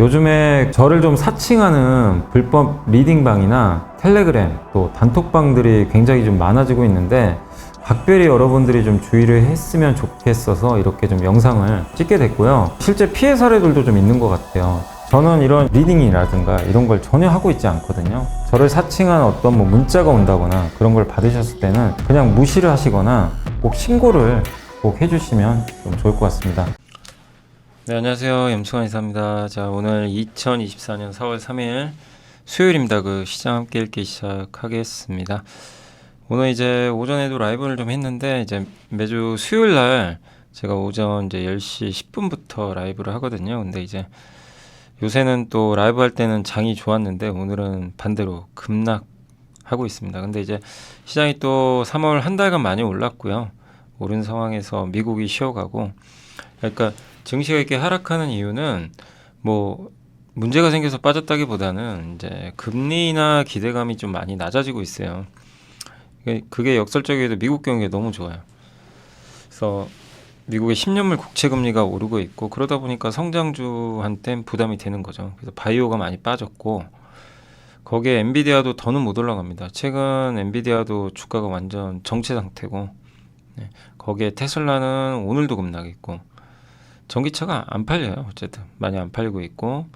요즘에 저를 좀 사칭하는 불법 리딩방이나 텔레그램 또 단톡방들이 굉장히 좀 많아지고 있는데 각별히 여러분들이 좀 주의를 했으면 좋겠어서 이렇게 좀 영상을 찍게 됐고요. 실제 피해 사례들도 좀 있는 것 같아요. 저는 이런 리딩이라든가 이런 걸 전혀 하고 있지 않거든요. 저를 사칭한 어떤 문자가 온다거나 그런 걸 받으셨을 때는 그냥 무시를 하시거나 꼭 신고를 꼭 해주시면 좀 좋을 것 같습니다. 네, 안녕하세요. 염승환 이사입니다. 자, 오늘 2024년 4월 3일 수요일입니다. 그 시장 함께 읽기 시작하겠습니다. 오늘 이제 오전에도 라이브를 좀 했는데 이제 매주 수요일 날 제가 오전 이제 10시 10분부터 라이브를 하거든요. 근데 이제 요새는 또 라이브 할 때는 장이 좋았는데 오늘은 반대로 급락하고 있습니다. 근데 이제 시장이 또 3월 한 달간 많이 올랐고요. 오른 상황에서 미국이 쉬어가고 그러니까 증시가 이렇게 하락하는 이유는 뭐 문제가 생겨서 빠졌다기보다는 이제 금리나 기대감이 좀 많이 낮아지고 있어요. 그게 역설적이게도 미국 경기가 너무 좋아요. 그래서 미국의 10년물 국채 금리가 오르고 있고 그러다 보니까 성장주한테는 부담이 되는 거죠. 그래서 바이오가 많이 빠졌고 거기에 엔비디아도 더는 못 올라갑니다. 최근 엔비디아도 주가가 완전 정체 상태고 거기에 테슬라는 오늘도 급락했고 전기차가 안 팔려요. 어쨌든 많이 안 팔리고 있고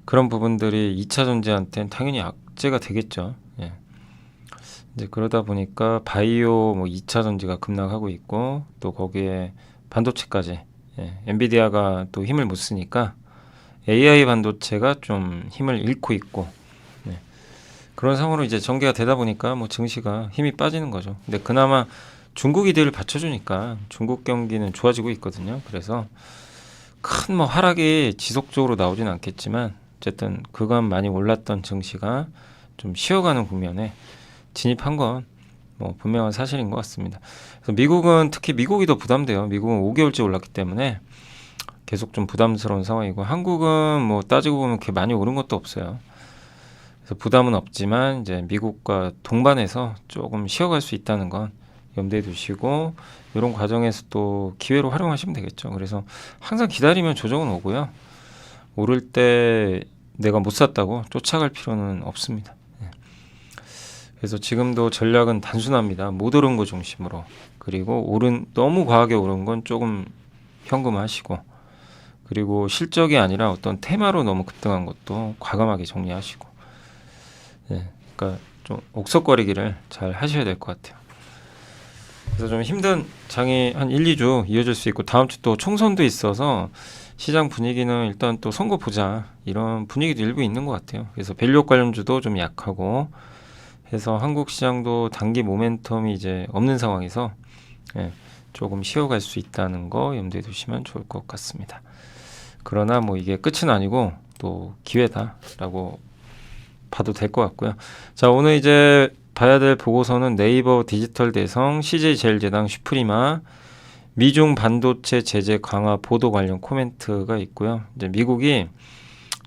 그런 부분들이 2차 전지한테는 당연히 악재가 되겠죠. 예. 이제 그러다 보니까 바이오 2차 전지가 급락하고 있고 또 거기에 반도체까지 엔비디아가 또 힘을 못 쓰니까 AI 반도체가 좀 힘을 잃고 있고 그런 상황으로 이제 전개가 되다 보니까 증시가 힘이 빠지는 거죠. 근데 그나마 중국 이들을 받쳐주니까 중국 경기는 좋아지고 있거든요. 그래서 큰 하락이 지속적으로 나오진 않겠지만 어쨌든 그간 많이 올랐던 증시가 좀 쉬어가는 국면에 진입한 건 분명한 사실인 것 같습니다. 그래서 미국은 특히 미국이 더 부담돼요. 미국은 5개월째 올랐기 때문에 계속 좀 부담스러운 상황이고 한국은 따지고 보면 그렇게 많이 오른 것도 없어요. 그래서 부담은 없지만 이제 미국과 동반해서 조금 쉬어갈 수 있다는 건 염두에 두시고 이런 과정에서 또 기회로 활용하시면 되겠죠. 그래서 항상 기다리면 조정은 오고요. 오를 때 내가 못 샀다고 쫓아갈 필요는 없습니다. 그래서 지금도 전략은 단순합니다. 못 오른 거 중심으로. 그리고 너무 과하게 오른 건 조금 현금화하시고 그리고 실적이 아니라 어떤 테마로 너무 급등한 것도 과감하게 정리하시고 그러니까 좀 옥석거리기를 잘 하셔야 될 것 같아요. 그래서 좀 힘든 장이 한 1, 2주 이어질 수 있고 다음 주 또 총선도 있어서 시장 분위기는 일단 또 선거 보자 이런 분위기도 일부 있는 것 같아요. 그래서 밸류업 관련주도 좀 약하고 해서 한국 시장도 단기 모멘텀이 이제 없는 상황에서 조금 쉬어갈 수 있다는 거 염두에 두시면 좋을 것 같습니다. 그러나 이게 끝은 아니고 또 기회다라고 봐도 될 것 같고요. 자, 오늘 이제 봐야 될 보고서는 네이버 디지털 대성, CJ제일제당, 슈프리마, 미중 반도체 제재 강화 보도 관련 코멘트가 있고요. 이제 미국이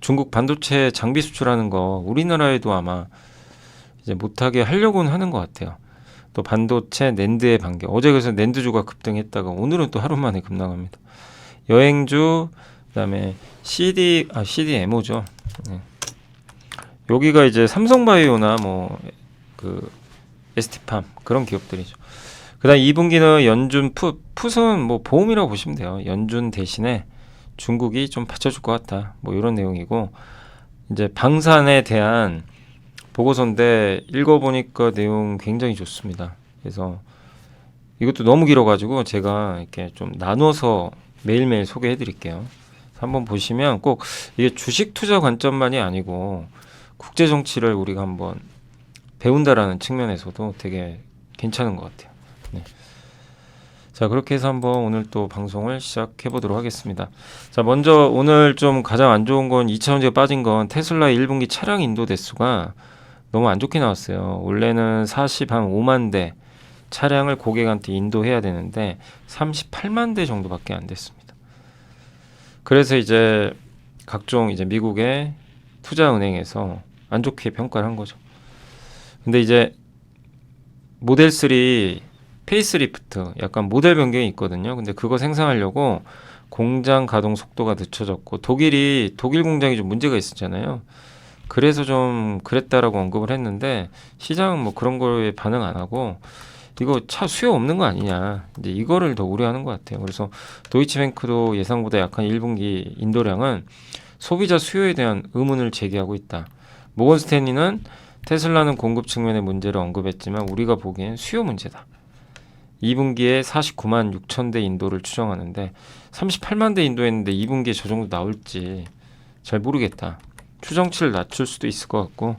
중국 반도체 장비 수출하는 거 우리나라에도 아마 이제 못하게 하려고는 하는 것 같아요. 또 반도체 낸드의 반격. 어제 그래서 낸드주가 급등했다가 오늘은 또 하루 만에 급락합니다. 여행주, 그다음에 CDMO죠. 여기가 이제 삼성바이오나 ST팜 그런 기업들이죠. 그다음 2분기는 연준 풋은 보험이라고 보시면 돼요. 연준 대신에 중국이 좀 받쳐줄 것 같다. 이런 내용이고 이제 방산에 대한 보고서인데 읽어보니까 내용 굉장히 좋습니다. 그래서 이것도 너무 길어가지고 제가 이렇게 좀 나눠서 매일매일 소개해드릴게요. 한번 보시면 꼭 이게 주식 투자 관점만이 아니고 국제 정치를 우리가 한번 배운다라는 측면에서도 되게 괜찮은 것 같아요. 자, 그렇게 해서 한번 오늘 또 방송을 시작해 보도록 하겠습니다. 자, 먼저 오늘 좀 가장 안 좋은 건 2차 전지가 빠진 건 테슬라 1분기 차량 인도 대수가 너무 안 좋게 나왔어요. 원래는 45만 대 차량을 고객한테 인도해야 되는데 38만 대 정도밖에 안 됐습니다. 그래서 이제 각종 이제 미국의 투자은행에서 안 좋게 평가를 한 거죠. 근데 이제 모델 3 페이스리프트 약간 모델 변경이 있거든요. 근데 그거 생산하려고 공장 가동 속도가 늦춰졌고 독일 공장이 좀 문제가 있었잖아요. 그래서 좀 그랬다라고 언급을 했는데 시장은 뭐 그런 거에 반응 안 하고 이거 차 수요 없는 거 아니냐 이제 이거를 더 우려하는 것 같아요. 그래서 도이치뱅크도 예상보다 약한 1분기 인도량은 소비자 수요에 대한 의문을 제기하고 있다. 모건 스탠리는 테슬라는 공급 측면의 문제를 언급했지만 우리가 보기엔 수요 문제다. 2분기에 49만 6천 대 인도를 추정하는데 38만 대 인도했는데 2분기에 저 정도 나올지 잘 모르겠다. 추정치를 낮출 수도 있을 것 같고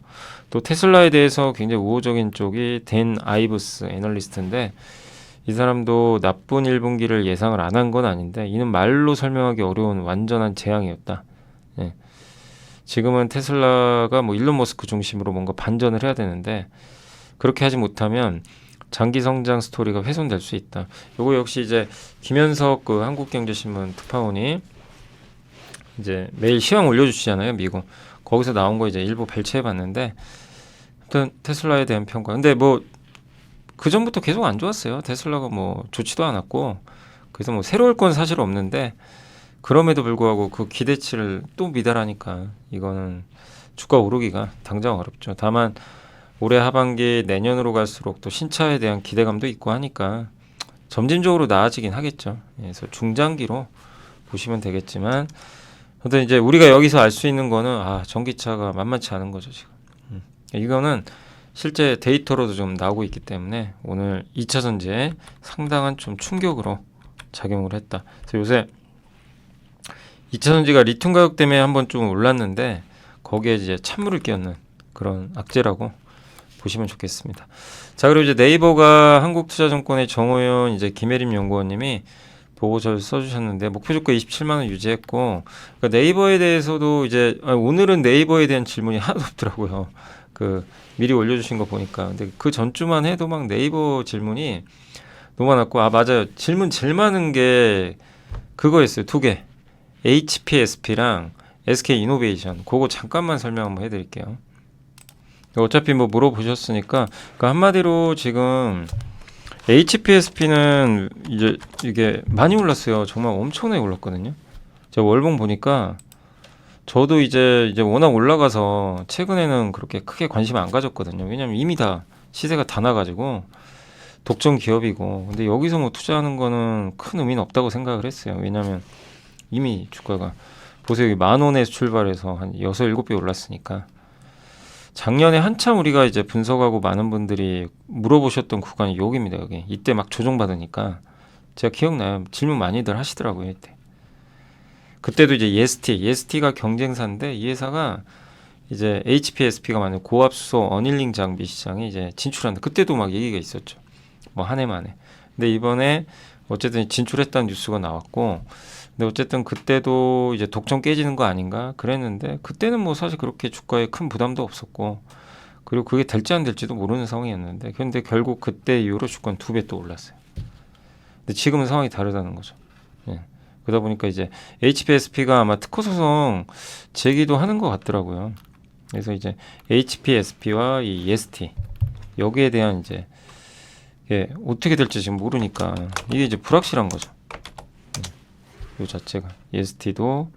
또 테슬라에 대해서 굉장히 우호적인 쪽이 댄 아이브스 애널리스트인데 이 사람도 나쁜 1분기를 예상을 안 한 건 아닌데 이는 말로 설명하기 어려운 완전한 재앙이었다. 예. 지금은 테슬라가 뭐 일론 머스크 중심으로 뭔가 반전을 해야 되는데 그렇게 하지 못하면 장기 성장 스토리가 훼손될 수 있다. 요거 역시 이제 김현석 그 한국경제신문 특파원이 이제 매일 시황 올려주시잖아요, 미국. 거기서 나온 거 이제 일부 발췌해봤는데, 아무튼 테슬라에 대한 평가. 근데 뭐 그 전부터 계속 안 좋았어요. 테슬라가 뭐 좋지도 않았고, 그래서 뭐 새로울 건 사실 없는데 그럼에도 불구하고 그 기대치를 또 미달하니까 이거는 주가 오르기가 당장 어렵죠. 다만 올해 하반기 내년으로 갈수록 또 신차에 대한 기대감도 있고 하니까 점진적으로 나아지긴 하겠죠. 그래서 중장기로 보시면 되겠지만, 근데 이제 우리가 여기서 알 수 있는 거는 전기차가 만만치 않은 거죠 지금. 이거는 실제 데이터로도 좀 나오고 있기 때문에 오늘 2차 전지에 상당한 좀 충격으로 작용을 했다. 그래서 요새 2차 전지가 리튬 가격 때문에 한번 좀 올랐는데 거기에 이제 찬물을 끼얹는 그런 악재라고 보시면 좋겠습니다. 자, 그리고 이제 네이버가 한국투자증권의 정호연 이제 김혜림 연구원님이 보고서를 써주셨는데 목표 주가 27만 원 유지했고, 그러니까 네이버에 대해서도 이제 오늘은 네이버에 대한 질문이 하나도 없더라고요. 그 미리 올려주신 거 보니까. 근데 그 전주만 해도 막 네이버 질문이 너무 많았고, 맞아요. 질문 제일 많은 게 그거였어요. 두 개. HPSP랑 SK이노베이션. 그거 잠깐만 설명 한번 해드릴게요. 어차피 뭐 물어보셨으니까, 그러니까 한마디로 지금 HPSP는 이제 이게 많이 올랐어요. 정말 엄청나게 올랐거든요. 제가 월봉 보니까 저도 이제 워낙 올라가서 최근에는 그렇게 크게 관심 안 가졌거든요. 왜냐면 이미 다 시세가 다 나가지고 독점 기업이고, 근데 여기서 뭐 투자하는 거는 큰 의미는 없다고 생각을 했어요. 왜냐면 이미 주가가 보세요. 여기 10,000원에서 출발해서 한 6, 7배 올랐으니까. 작년에 한참 우리가 이제 분석하고 많은 분들이 물어보셨던 구간이 여기입니다. 여기. 이때 막 조정받으니까 제가 기억나요. 질문 많이들 하시더라고요. 이때. 그때도 이제 EST가 경쟁사인데 이 회사가 이제 HPSP가 만든 고압수소 어닐링 장비 시장에 이제 진출한다. 그때도 막 얘기가 있었죠. 뭐 한 해 만에. 근데 이번에 어쨌든 진출했다는 뉴스가 나왔고, 근데 어쨌든 그때도 이제 독점 깨지는 거 아닌가 그랬는데 그때는 뭐 사실 그렇게 주가에 큰 부담도 없었고, 그리고 그게 될지 안 될지도 모르는 상황이었는데, 근데 결국 그때 이후로 주가는 2배 또 올랐어요. 근데 지금은 상황이 다르다는 거죠. 예. 그러다 보니까 이제 HPSP가 아마 특허 소송 제기도 하는 것 같더라고요. 그래서 이제 HPSP와 이 EST 여기에 대한 이제 어떻게 될지 지금 모르니까 이게 이제 불확실한 거죠. 이 자체가 EST도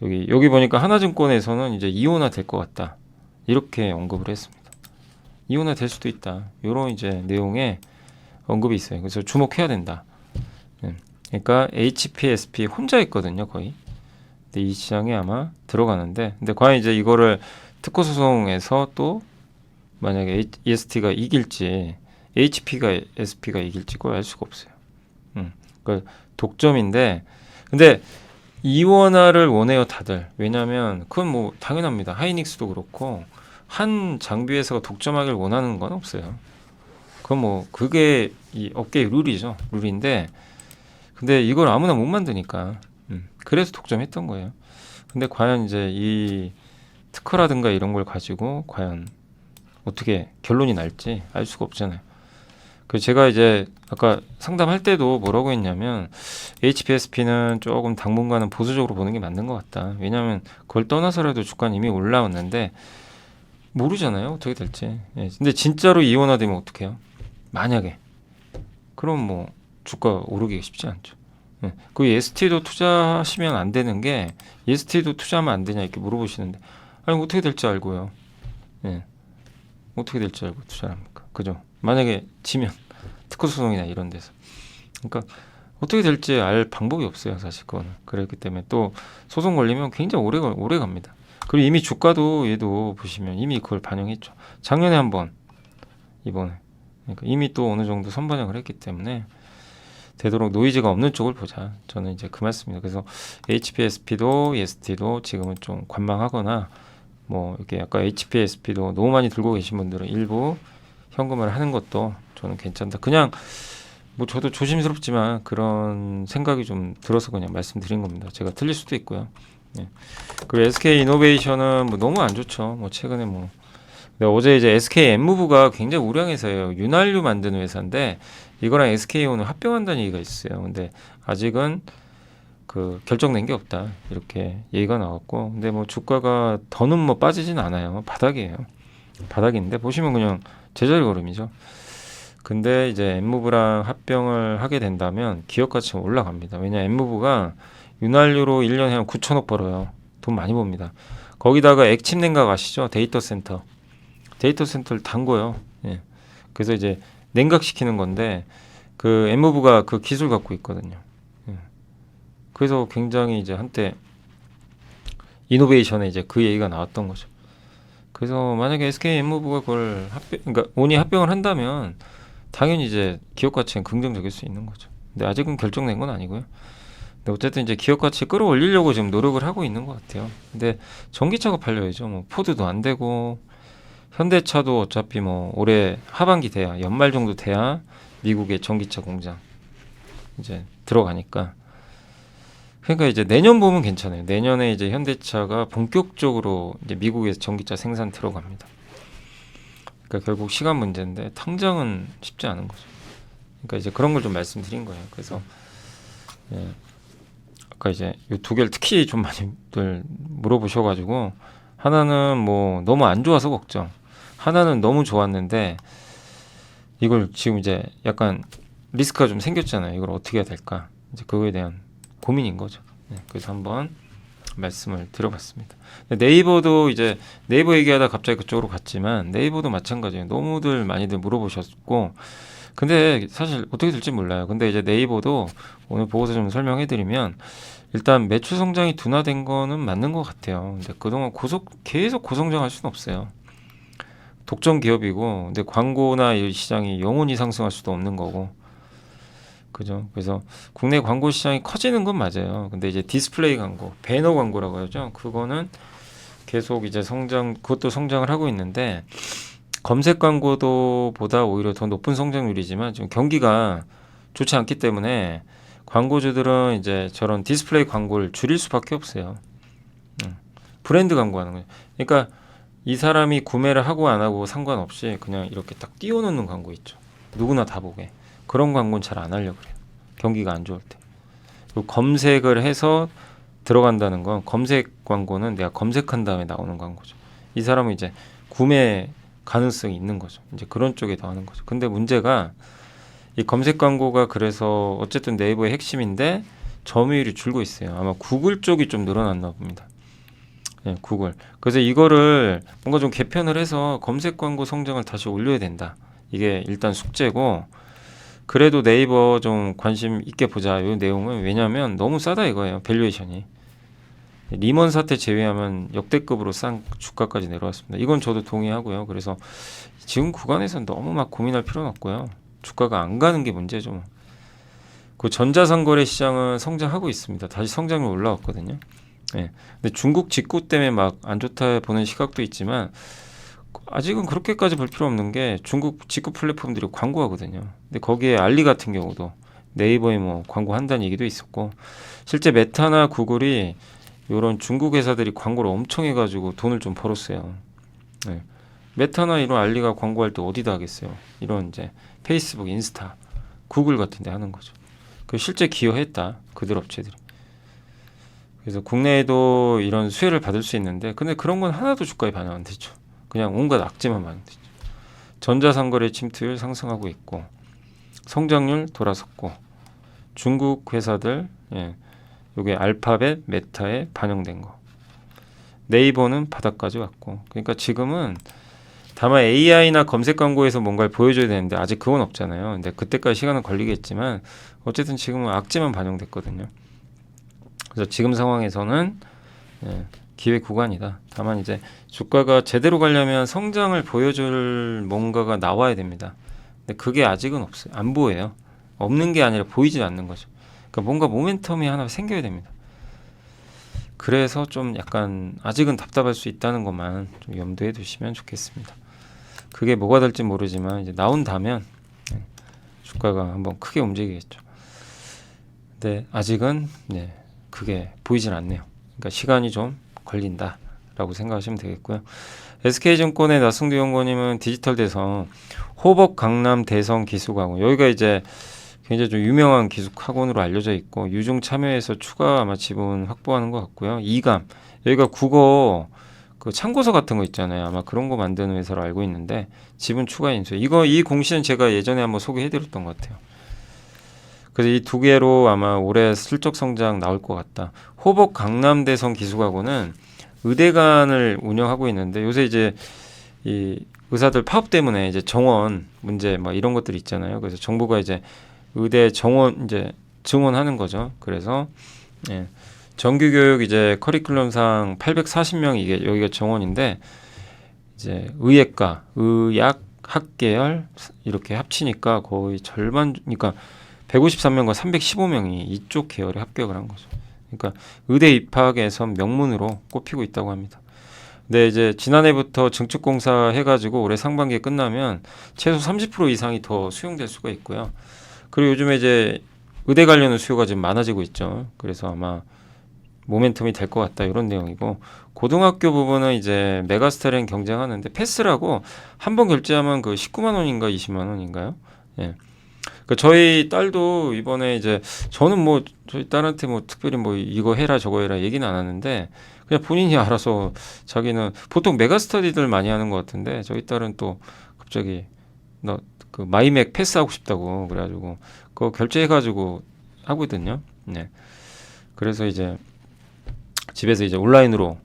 여기 보니까 하나증권에서는 이제 이온화 될 것 같다 이렇게 언급을 했습니다. 이온화 될 수도 있다 이런 이제 내용의 언급이 있어요. 그래서 주목해야 된다. 그러니까 HPSP 혼자 있거든요 거의. 근데 이 시장에 아마 들어가는데, 근데 과연 이제 이거를 특허 소송에서 또 만약에 EST가 이길지 HPSP가 이길지 그걸 알 수가 없어요. 그러니까 독점인데, 근데 이원화를 원해요 다들. 왜냐하면 그건 뭐 당연합니다. 하이닉스도 그렇고 한 장비 회사가 독점하길 원하는 건 없어요. 그건 뭐 그게 이 업계의 룰인데, 근데 이걸 아무나 못 만드니까 그래서 독점했던 거예요. 근데 과연 이제 이 특허라든가 이런 걸 가지고 과연 어떻게 결론이 날지 알 수가 없잖아요. 그 제가 이제 아까 상담할 때도 뭐라고 했냐면 HPSP는 조금 당분간은 보수적으로 보는 게 맞는 것 같다. 왜냐하면 그걸 떠나서라도 주가는 이미 올라왔는데 모르잖아요. 어떻게 될지. 근데 진짜로 이원화되면 어떡해요? 만약에. 그럼 뭐 주가 오르기가 쉽지 않죠. 그 EST도 투자하시면 안 되는 게 EST도 투자하면 안 되냐 이렇게 물어보시는데 아니 어떻게 될지 알고요. 예. 어떻게 될지 알고 투자를 합니까? 그죠? 만약에 지면 특허 소송이나 이런 데서 그러니까 어떻게 될지 알 방법이 없어요, 사실 그거는. 그렇기 때문에 또 소송 걸리면 굉장히 오래 갑니다. 그리고 이미 주가도 얘도 보시면 이미 그걸 반영했죠. 작년에 한번 이번에 그러니까 이미 또 어느 정도 선반영을 했기 때문에 되도록 노이즈가 없는 쪽을 보자. 저는 이제 그 말씀입니다. 그래서 HPSP도 EST도 지금은 좀 관망하거나 뭐 이렇게 약간 HPSP도 너무 많이 들고 계신 분들은 일부 현금을 하는 것도 저는 괜찮다. 그냥 뭐 저도 조심스럽지만 그런 생각이 좀 들어서 그냥 말씀드린 겁니다. 제가 틀릴 수도 있고요. 네. 그리고 SK 이노베이션은 뭐 너무 안 좋죠. 뭐 최근에 뭐 근데 어제 이제 SK 엠무브가 굉장히 우량해서요. 윤활유 만드는 회사인데 이거랑 SK온을 합병한다는 얘기가 있어요. 근데 아직은 그 결정된 게 없다 이렇게 얘기가 나왔고 근데 뭐 주가가 더는 뭐 빠지진 않아요. 바닥이에요. 바닥인데 보시면 그냥 제자리 걸음이죠. 근데 이제 엠무브랑 합병을 하게 된다면 기업 가치가 올라갑니다. 왜냐 엠무브가 윤활유로 1년에 한 9천억 벌어요. 돈 많이 법니다. 거기다가 액침 냉각 아시죠? 데이터 센터를 단 거요. 예. 그래서 이제 냉각시키는 건데 그 엠무브가 그 기술 갖고 있거든요. 예. 그래서 굉장히 이제 한때 이노베이션에 이제 그 얘기가 나왔던 거죠. 그래서 만약에 SK 엠무브가 그걸 그러니까 온이 합병을 한다면 당연히 이제 기업 가치는 긍정적일 수 있는 거죠. 근데 아직은 결정된 건 아니고요. 근데 어쨌든 이제 기업 가치 끌어올리려고 지금 노력을 하고 있는 것 같아요. 근데 전기차가 팔려야죠. 뭐 포드도 안 되고 현대차도 어차피 뭐 올해 하반기 돼야 연말 정도 돼야 미국의 전기차 공장 이제 들어가니까 그러니까 이제 내년 보면 괜찮아요. 내년에 이제 현대차가 본격적으로 이제 미국에서 전기차 생산 들어갑니다. 그러니까 결국 시간 문제인데 당장은 쉽지 않은 거죠. 그러니까 이제 그런 걸 좀 말씀드린 거예요. 그래서 예, 아까 이제 이 두 개를 특히 좀 많이들 물어보셔가지고 하나는 뭐 너무 안 좋아서 걱정, 하나는 너무 좋았는데 이걸 지금 이제 약간 리스크가 좀 생겼잖아요. 이걸 어떻게 해야 될까? 이제 그거에 대한 고민인 거죠. 네, 그래서 한번 말씀을 드려봤습니다. 네이버도 이제 네이버 얘기하다 갑자기 그쪽으로 갔지만 네이버도 마찬가지예요. 너무들 많이들 물어보셨고 근데 사실 어떻게 될지 몰라요. 근데 이제 네이버도 오늘 보고서 좀 설명해드리면 일단 매출 성장이 둔화된 거는 맞는 것 같아요. 근데 그동안 계속 고성장할 수는 없어요. 독점 기업이고 근데 광고나 이 시장이 영원히 상승할 수도 없는 거고 그죠? 그래서 국내 광고 시장이 커지는 건 맞아요. 근데 이제 디스플레이 광고, 배너 광고라고 하죠. 그거는 계속 이제 그것도 성장을 하고 있는데 검색 광고도 보다 오히려 더 높은 성장률이지만 지금 경기가 좋지 않기 때문에 광고주들은 이제 저런 디스플레이 광고를 줄일 수밖에 없어요. 브랜드 광고하는 거예요. 그러니까 이 사람이 구매를 하고 안 하고 상관없이 그냥 이렇게 딱 띄워놓는 광고 있죠. 누구나 다 보게. 그런 광고는 잘 안 하려고 그래요. 경기가 안 좋을 때. 그리고 검색을 해서 들어간다는 건 검색 광고는 내가 검색한 다음에 나오는 광고죠. 이 사람은 이제 구매 가능성이 있는 거죠. 이제 그런 쪽에 더 하는 거죠. 근데 문제가 이 검색 광고가 그래서 어쨌든 네이버의 핵심인데 점유율이 줄고 있어요. 아마 구글 쪽이 좀 늘어났나 봅니다. 예, 구글. 그래서 이거를 뭔가 좀 개편을 해서 검색 광고 성장을 다시 올려야 된다. 이게 일단 숙제고 그래도 네이버 좀 관심 있게 보자. 이 내용은 왜냐하면 너무 싸다 이거예요. 밸류에이션이. 리먼 사태 제외하면 역대급으로 싼 주가까지 내려왔습니다. 이건 저도 동의하고요. 그래서 지금 구간에서는 너무 막 고민할 필요는 없고요. 주가가 안 가는 게 문제죠. 그 전자상거래 시장은 성장하고 있습니다. 다시 성장률 올라왔거든요. 예. 근데 중국 직구 때문에 막 안 좋다 보는 시각도 있지만 아직은 그렇게까지 볼 필요 없는 게 중국 직구 플랫폼들이 광고하거든요. 근데 거기에 알리 같은 경우도 네이버에 뭐 광고한다는 얘기도 있었고 실제 메타나 구글이 이런 중국 회사들이 광고를 엄청 해가지고 돈을 좀 벌었어요. 네. 메타나 이런 알리가 광고할 때 어디다 하겠어요? 이런 이제 페이스북, 인스타, 구글 같은 데 하는 거죠. 그 실제 기여했다. 그들 업체들이. 그래서 국내에도 이런 수혜를 받을 수 있는데 근데 그런 건 하나도 주가에 반영 안 되죠. 그냥 온갖 악재만 반영 되죠. 전자상거래 침투율 상승하고 있고 성장률 돌아섰고 중국 회사들, 요게 알파벳, 메타에 반영된 거. 네이버는 바닥까지 왔고. 그러니까 지금은 다만 AI나 검색 광고에서 뭔가를 보여줘야 되는데 아직 그건 없잖아요. 근데 그때까지 시간은 걸리겠지만 어쨌든 지금은 악재만 반영됐거든요. 그래서 지금 상황에서는 기회 구간이다. 다만 이제 주가가 제대로 가려면 성장을 보여줄 뭔가가 나와야 됩니다. 근데 그게 아직은 없어요. 안 보여요. 없는 게 아니라 보이지 않는 거죠. 그러니까 뭔가 모멘텀이 하나 생겨야 됩니다. 그래서 좀 약간 아직은 답답할 수 있다는 것만 좀 염두에 두시면 좋겠습니다. 그게 뭐가 될지 모르지만 이제 나온다면 주가가 한번 크게 움직이겠죠. 근데 아직은 그게 보이질 않네요. 그러니까 시간이 좀 걸린다라고 생각하시면 되겠고요. SK증권의 나승두 연구원님은 디지털 대성 호법 강남 대성 기숙학원, 여기가 이제 굉장히 좀 유명한 기숙학원으로 알려져 있고 유중 참여해서 추가 아마 지분 확보하는 것 같고요. 이감, 여기가 국어 그 참고서 같은 거 있잖아요. 아마 그런 거 만드는 회사로 알고 있는데 지분 추가 인수, 이 공시는 제가 예전에 한번 소개해드렸던 것 같아요. 그래서 이 두 개로 아마 올해 실적 성장 나올 것 같다. 호법 강남대성 기숙학원은 의대간을 운영하고 있는데 요새 이제 이 의사들 파업 때문에 이제 정원 문제 뭐 이런 것들이 있잖아요. 그래서 정부가 이제 의대 정원 이제 증원하는 거죠. 그래서 정규교육 이제 커리큘럼상 840명 이게 여기가 정원인데 이제 의예과, 의약, 학계열 이렇게 합치니까 거의 절반, 그러니까 153명과 315명이 이쪽 계열에 합격을 한 거죠. 그러니까 의대 입학에서 명문으로 꼽히고 있다고 합니다. 근데 이제 지난해부터 증축공사 해가지고 올해 상반기에 끝나면 최소 30% 이상이 더 수용될 수가 있고요. 그리고 요즘에 이제 의대 관련 수요가 지금 많아지고 있죠. 그래서 아마 모멘텀이 될 것 같다 이런 내용이고, 고등학교 부분은 이제 메가스타랑 경쟁하는데 패스라고 한 번 결제하면 그 19만 원인가 20만 원인가요? 그 저희 딸도 이번에 이제 저는 뭐 저희 딸한테 뭐 특별히 뭐 이거 해라 저거 해라 얘기는 안 하는데 그냥 본인이 알아서 자기는 보통 메가스터디들 많이 하는 것 같은데 저희 딸은 또 갑자기 너 그 마이맥 패스하고 싶다고 그래가지고 그거 결제해가지고 하거든요. 그래서 이제 집에서 이제 온라인으로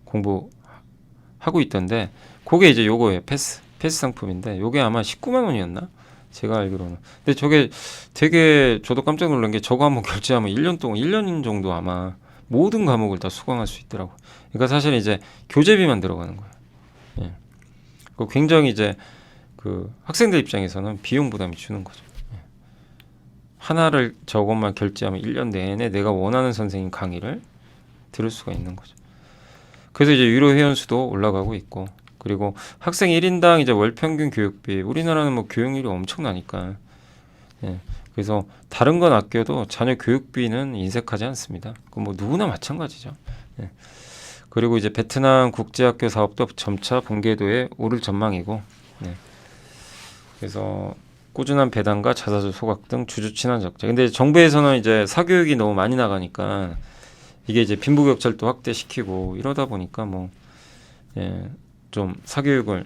공부하고 있던데 그게 이제 요거예요. 패스 상품인데 요게 아마 19만 원이었나? 제가 알기로는. 근데 저게 되게 저도 깜짝 놀란 게 저거 한번 결제하면 1년 동안 1년 정도 아마 모든 과목을 다 수강할 수 있더라고요. 그러니까 사실 이제 교재비만 들어가는 거예요. 그 굉장히 이제 그 학생들 입장에서는 비용 부담이 주는 거죠. 하나를 저것만 결제하면 1년 내내 내가 원하는 선생님 강의를 들을 수가 있는 거죠. 그래서 이제 유료 회원수도 올라가고 있고, 그리고 학생 1인당 이제 월 평균 교육비, 우리나라는 뭐 교육률이 엄청나니까 그래서 다른 건 아껴도 자녀 교육비는 인색하지 않습니다. 그 뭐 누구나 마찬가지죠. 그리고 이제 베트남 국제학교 사업도 점차 본궤도에 오를 전망이고, 그래서 꾸준한 배당과 자사주 소각 등 주주 친환 적자. 근데 정부에서는 이제 사교육이 너무 많이 나가니까 이게 이제 빈부격차를 또 확대시키고 이러다 보니까 뭐 좀 사교육을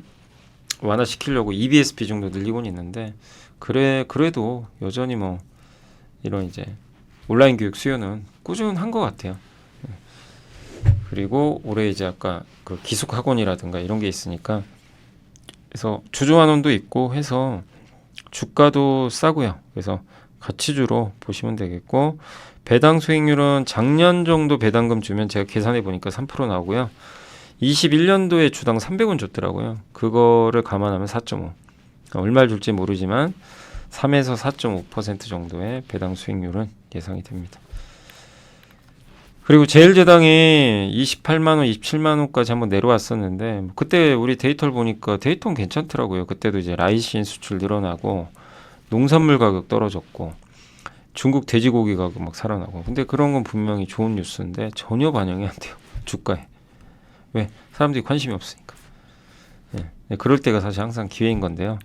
완화시키려고 EBS 비중도 늘리고는 있는데 그래도 여전히 뭐 이런 이제 온라인 교육 수요는 꾸준한 것 같아요. 그리고 올해 이제 아까 그 기숙 학원이라든가 이런 게 있으니까 그래서 주주환원도 있고 해서 주가도 싸고요. 그래서 가치주로 보시면 되겠고, 배당 수익률은 작년 정도 배당금 주면 제가 계산해 보니까 3% 나오고요. 21년도에 주당 300원 줬더라고요. 그거를 감안하면 4.5. 얼마를 줄지 모르지만 3에서 4.5% 정도의 배당 수익률은 예상이 됩니다. 그리고 제일제당이 28만 원, 27만 원까지 한번 내려왔었는데 그때 우리 데이터를 보니까 데이터는 괜찮더라고요. 그때도 이제 라이신 수출 늘어나고 농산물 가격 떨어졌고 중국 돼지고기 가격 막 살아나고, 근데 그런 건 분명히 좋은 뉴스인데 전혀 반영이 안 돼요. 주가에. 왜? 사람들이 관심이 없으니까. 그럴 때가 사실 항상 기회인 건데요.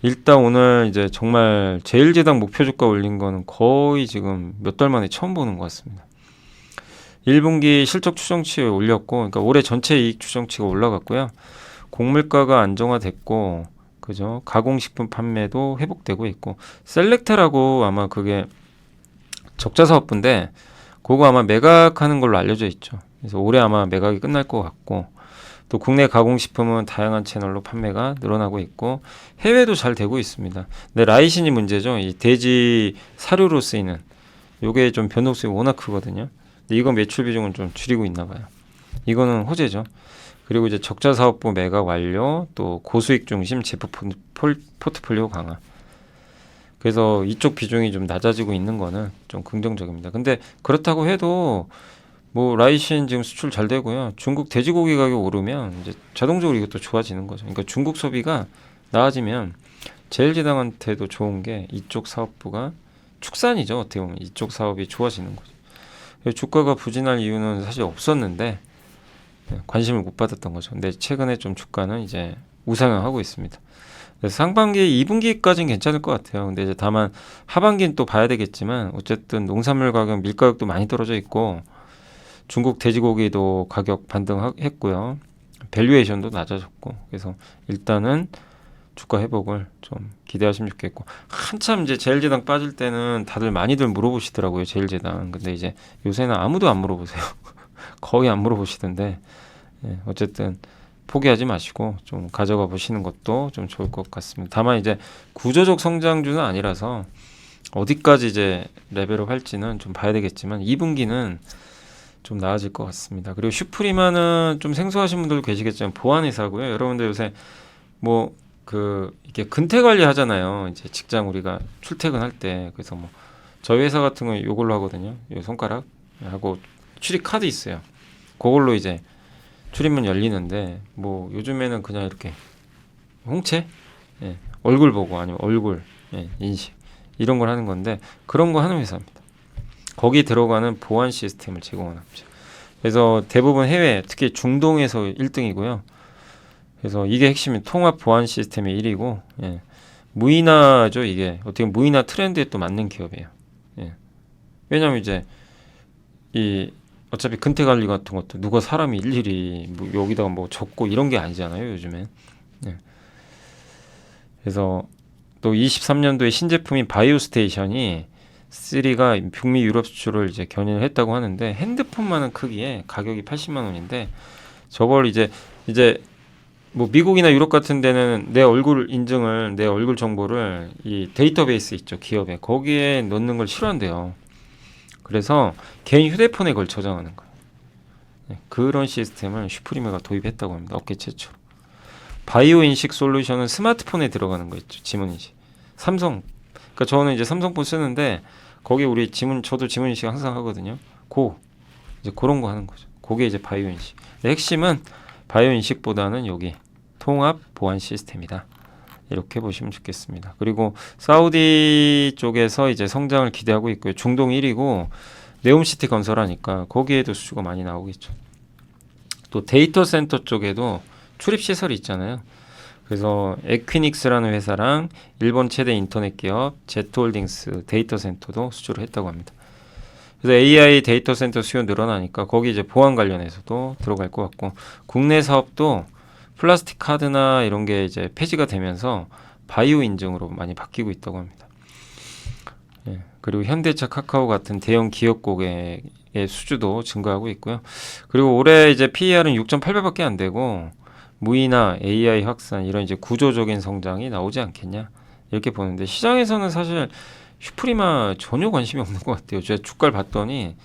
일단 오늘 이제 정말 제일제당 목표 주가 올린 거는 거의 지금 몇 달 만에 처음 보는 것 같습니다. 1분기 실적 추정치 올렸고, 그러니까 올해 전체 이익 추정치가 올라갔고요. 곡물가가 안정화됐고, 그죠? 가공식품 판매도 회복되고 있고, 셀렉타라고 아마 그게 적자 사업부인데 그거 아마 매각하는 걸로 알려져 있죠. 그래서 올해 아마 매각이 끝날 것 같고 또 국내 가공식품은 다양한 채널로 판매가 늘어나고 있고 해외도 잘 되고 있습니다. 근데 라이신이 문제죠. 이 돼지 사료로 쓰이는 요게 좀 변동성이 워낙 크거든요. 근데 이거 매출 비중은 좀 줄이고 있나 봐요. 이거는 호재죠. 그리고 이제 적자 사업부 매각 완료, 또 고수익 중심 제품 포트폴리오 강화. 그래서 이쪽 비중이 좀 낮아지고 있는 거는 좀 긍정적입니다. 근데 그렇다고 해도 뭐 라이신 지금 수출 잘 되고요. 중국 돼지고기 가격 오르면 이제 자동적으로 이것도 좋아지는 거죠. 그러니까 중국 소비가 나아지면 제일제당한테도 좋은 게 이쪽 사업부가 축산이죠. 어떻게 보면 이쪽 사업이 좋아지는 거죠. 그래서 주가가 부진할 이유는 사실 없었는데 관심을 못 받았던 거죠. 근데 최근에 좀 주가는 이제 우상향하고 있습니다. 그래서 상반기 2분기까지는 괜찮을 것 같아요. 근데 이제 다만 하반기는 또 봐야 되겠지만 어쨌든 농산물 가격, 밀 가격도 많이 떨어져 있고 중국 돼지고기도 가격 반등했고요. 밸류에이션도 낮아졌고 그래서 일단은 주가 회복을 좀 기대하시면 좋겠고 한참 이제 제일제당 빠질 때는 다들 많이들 물어보시더라고요. 제일제당. 근데 이제 요새는 아무도 안 물어보세요. 거의 안 물어보시던데 어쨌든 포기하지 마시고 좀 가져가 보시는 것도 좀 좋을 것 같습니다. 다만 이제 구조적 성장주는 아니라서 어디까지 이제 레벨업 할지는 좀 봐야 되겠지만 2분기는 좀 나아질 것 같습니다. 그리고 슈프리마는 좀 생소하신 분들도 계시겠지만 보안회사고요. 여러분들 요새 뭐 이게 근태 관리 하잖아요. 이제 직장 우리가 출퇴근할 때 그래서 뭐 저희 회사 같은 거 이걸로 하거든요. 이 손가락 하고 출입 카드 있어요. 그걸로 이제 출입문 열리는데 뭐 요즘에는 그냥 이렇게 홍채 얼굴 보고 아니면 얼굴 인식 이런 걸 하는 건데 그런 거 하는 회사입니다. 거기 들어가는 보안 시스템을 제공하는 거죠. 그래서 대부분 해외 특히 중동에서 1등이고요. 그래서 이게 핵심이 통합 보안 시스템의 1위고 무인화죠. 이게 어떻게 보면 무인화 트렌드에 또 맞는 기업이에요. 왜냐하면 이제 이 어차피 근태 관리 같은 것도 누가 사람이 일일이 뭐 여기다가 뭐 적고 이런 게 아니잖아요. 요즘엔. 그래서 또 23년도에 신제품인 바이오 스테이션이 3가 북미 유럽 수출을 이제 견인을 했다고 하는데 핸드폰만한 크기에 가격이 80만 원인데 저걸 이제 뭐 미국이나 유럽 같은 데는 내 얼굴 인증을 내 얼굴 정보를 이 데이터베이스 있죠 기업에 거기에 넣는 걸 싫어한대요. 그래서 개인 휴대폰에 그걸 저장하는 거예요. 그런 시스템을 슈프리메가 도입했다고 합니다. 업계 최초로. 바이오 인식 솔루션은 스마트폰에 들어가는 거 있죠. 지문 인식. 삼성. 그러니까 저는 이제 삼성폰 쓰는데 거기 우리 저도 지문 인식 항상 하거든요. 이제 그런 거 하는 거죠. 그게 이제 바이오 인식. 핵심은 바이오 인식보다는 여기 통합 보안 시스템이다. 이렇게 보시면 좋겠습니다. 그리고 사우디 쪽에서 이제 성장을 기대하고 있고요. 중동 1위고 네옴시티 건설하니까 거기에도 수주가 많이 나오겠죠. 또 데이터 센터 쪽에도 출입 시설이 있잖아요. 그래서 에퀴닉스라는 회사랑 일본 최대 인터넷 기업 제트홀딩스 데이터 센터도 수주를 했다고 합니다. 그래서 AI 데이터 센터 수요 늘어나니까 거기 이제 보안 관련해서도 들어갈 것 같고 국내 사업도 플라스틱 카드나 이런 게 이제 폐지가 되면서 바이오 인증으로 많이 바뀌고 있다고 합니다. 그리고 현대차, 카카오 같은 대형 기업 고객의 수주도 증가하고 있고요. 그리고 올해 이제 PER은 6.8배밖에 안 되고 무인화, AI 확산 이런 이제 구조적인 성장이 나오지 않겠냐 이렇게 보는데 시장에서는 사실 슈프리마 전혀 관심이 없는 것 같아요. 제가 주가를 봤더니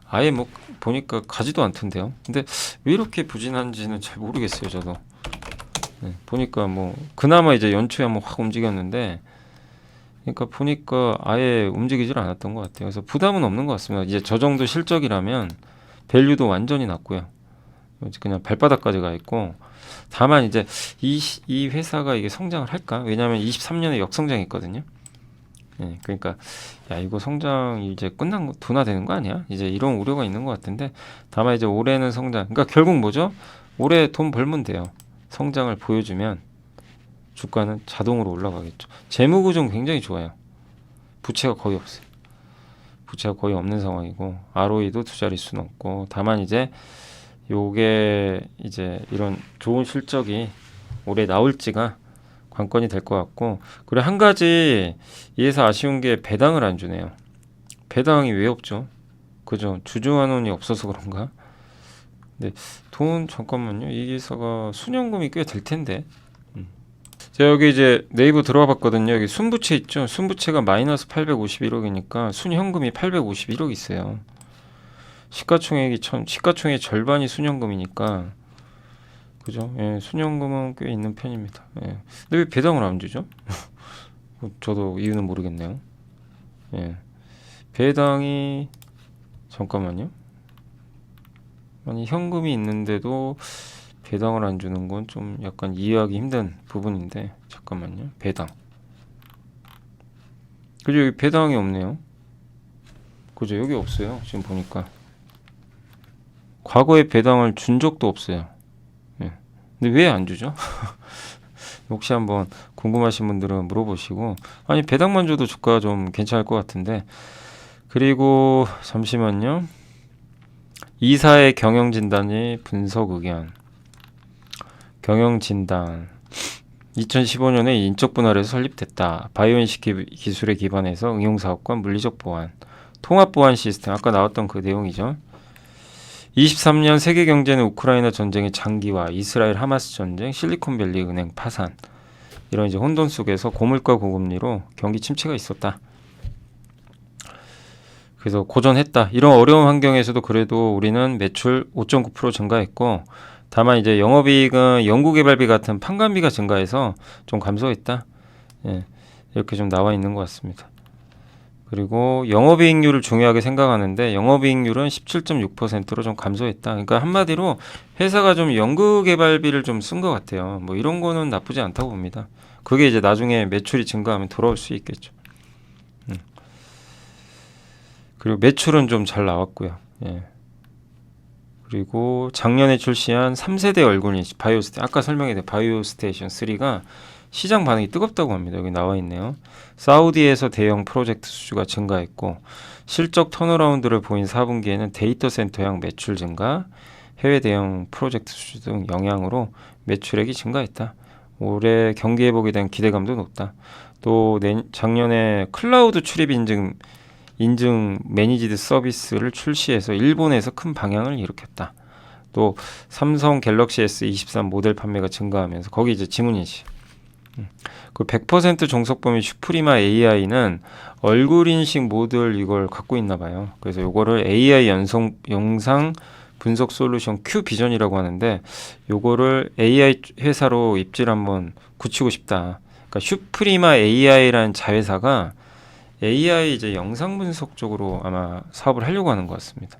아예 뭐 보니까 가지도 않던데요. 근데 왜 이렇게 부진한지는 잘 모르겠어요. 저도 보니까 뭐 그나마 이제 연초에 한번 확 움직였는데 그러니까 보니까 아예 움직이질 않았던 것 같아요. 그래서 부담은 없는 것 같습니다. 이제 저 정도 실적이라면 밸류도 완전히 낮고요. 그냥 발바닥까지 가 있고 다만 이제 이 회사가 이게 성장을 할까? 왜냐하면 23년에 역성장했거든요. 그러니까 야 이거 성장 이제 끝난 거 둔화되는 거 아니야? 이제 이런 우려가 있는 것 같은데 다만 이제 올해는 성장. 그러니까 결국 뭐죠? 올해 돈 벌면 돼요. 성장을 보여주면 주가는 자동으로 올라가겠죠. 재무 구조는 굉장히 좋아요. 부채가 거의 없어요. 부채가 거의 없는 상황이고 ROE도 두 자릿수는 없고 다만 이제 요게 이제 이런 좋은 실적이 올해 나올지가 관건이 될 것 같고 그리고 한 가지 이 회사 아쉬운 게 배당을 안 주네요. 배당이 왜 없죠? 그죠? 주주환원이 없어서 그런가? 네, 돈 잠깐만요. 이 회사가 순연금이 꽤 될 텐데. 제가 여기 이제 네이버 들어와 봤거든요. 여기 순부채 있죠? 순부채가 마이너스 851억이니까 순현금이 851억 있어요. 시가총액의 절반이 순현금이니까 그죠? 예, 순현금은 꽤 있는 편입니다. 예. 근데 왜 배당을 안 주죠? 저도 이유는 모르겠네요. 예. 배당이 잠깐만요. 아니 현금이 있는데도 배당을 안 주는 건 좀 약간 이해하기 힘든 부분인데 잠깐만요. 배당. 그죠? 여기 배당이 없네요. 그죠? 여기 없어요. 지금 보니까 과거에 배당을 준 적도 없어요. 예. 근데 왜 안 주죠? 혹시 한번 궁금하신 분들은 물어보시고 아니 배당만 줘도 주가 좀 괜찮을 것 같은데 그리고 잠시만요. 이사의 경영진단이 분석 의견 경영진단 2015년에 인적 분할에서 설립됐다. 바이오인식 기술에 기반해서 응용사업과 물리적 보안 통합 보안 시스템 아까 나왔던 그 내용이죠. 23년 세계 경제는 우크라이나 전쟁의 장기화, 이스라엘 하마스 전쟁, 실리콘밸리 은행 파산 이런 이제 혼돈 속에서 고물가 고금리로 경기 침체가 있었다. 그래서 고전했다. 이런 어려운 환경에서도 그래도 우리는 매출 5.9% 증가했고 다만 이제 영업이익은 연구개발비 같은 판관비가 증가해서 좀 감소했다. 예, 이렇게 좀 나와 있는 것 같습니다. 그리고 영업이익률을 중요하게 생각하는데 영업이익률은 17.6%로 좀 감소했다. 그러니까 한마디로 회사가 좀 연구개발비를 좀 쓴 것 같아요. 뭐 이런 거는 나쁘지 않다고 봅니다. 그게 이제 나중에 매출이 증가하면 돌아올 수 있겠죠. 그리고 매출은 좀 잘 나왔고요. 예. 그리고 작년에 출시한 3세대 얼굴인식 바이오스테 아까 설명해드린 바이오스테이션 3가 시장 반응이 뜨겁다고 합니다. 여기 나와 있네요. 사우디에서 대형 프로젝트 수주가 증가했고 실적 턴어라운드를 보인 4분기에는 데이터 센터형 매출 증가, 해외 대형 프로젝트 수주 등 영향으로 매출액이 증가했다. 올해 경기 회복에 대한 기대감도 높다. 또 작년에 클라우드 출입 인증 매니지드 서비스를 출시해서 일본에서 큰 방향을 일으켰다. 또 삼성 갤럭시 S23 모델 판매가 증가하면서 거기 이제 지문인식 그 100% 종속 범위 슈프리마 AI는 얼굴 인식 모듈 이걸 갖고 있나 봐요. 그래서 요거를 AI 영상 분석 솔루션 큐 비전이라고 하는데 요거를 AI 회사로 입지를 한번 굳히고 싶다. 그러니까 슈프리마 AI라는 자회사가 AI 이제 영상 분석 쪽으로 아마 사업을 하려고 하는 것 같습니다.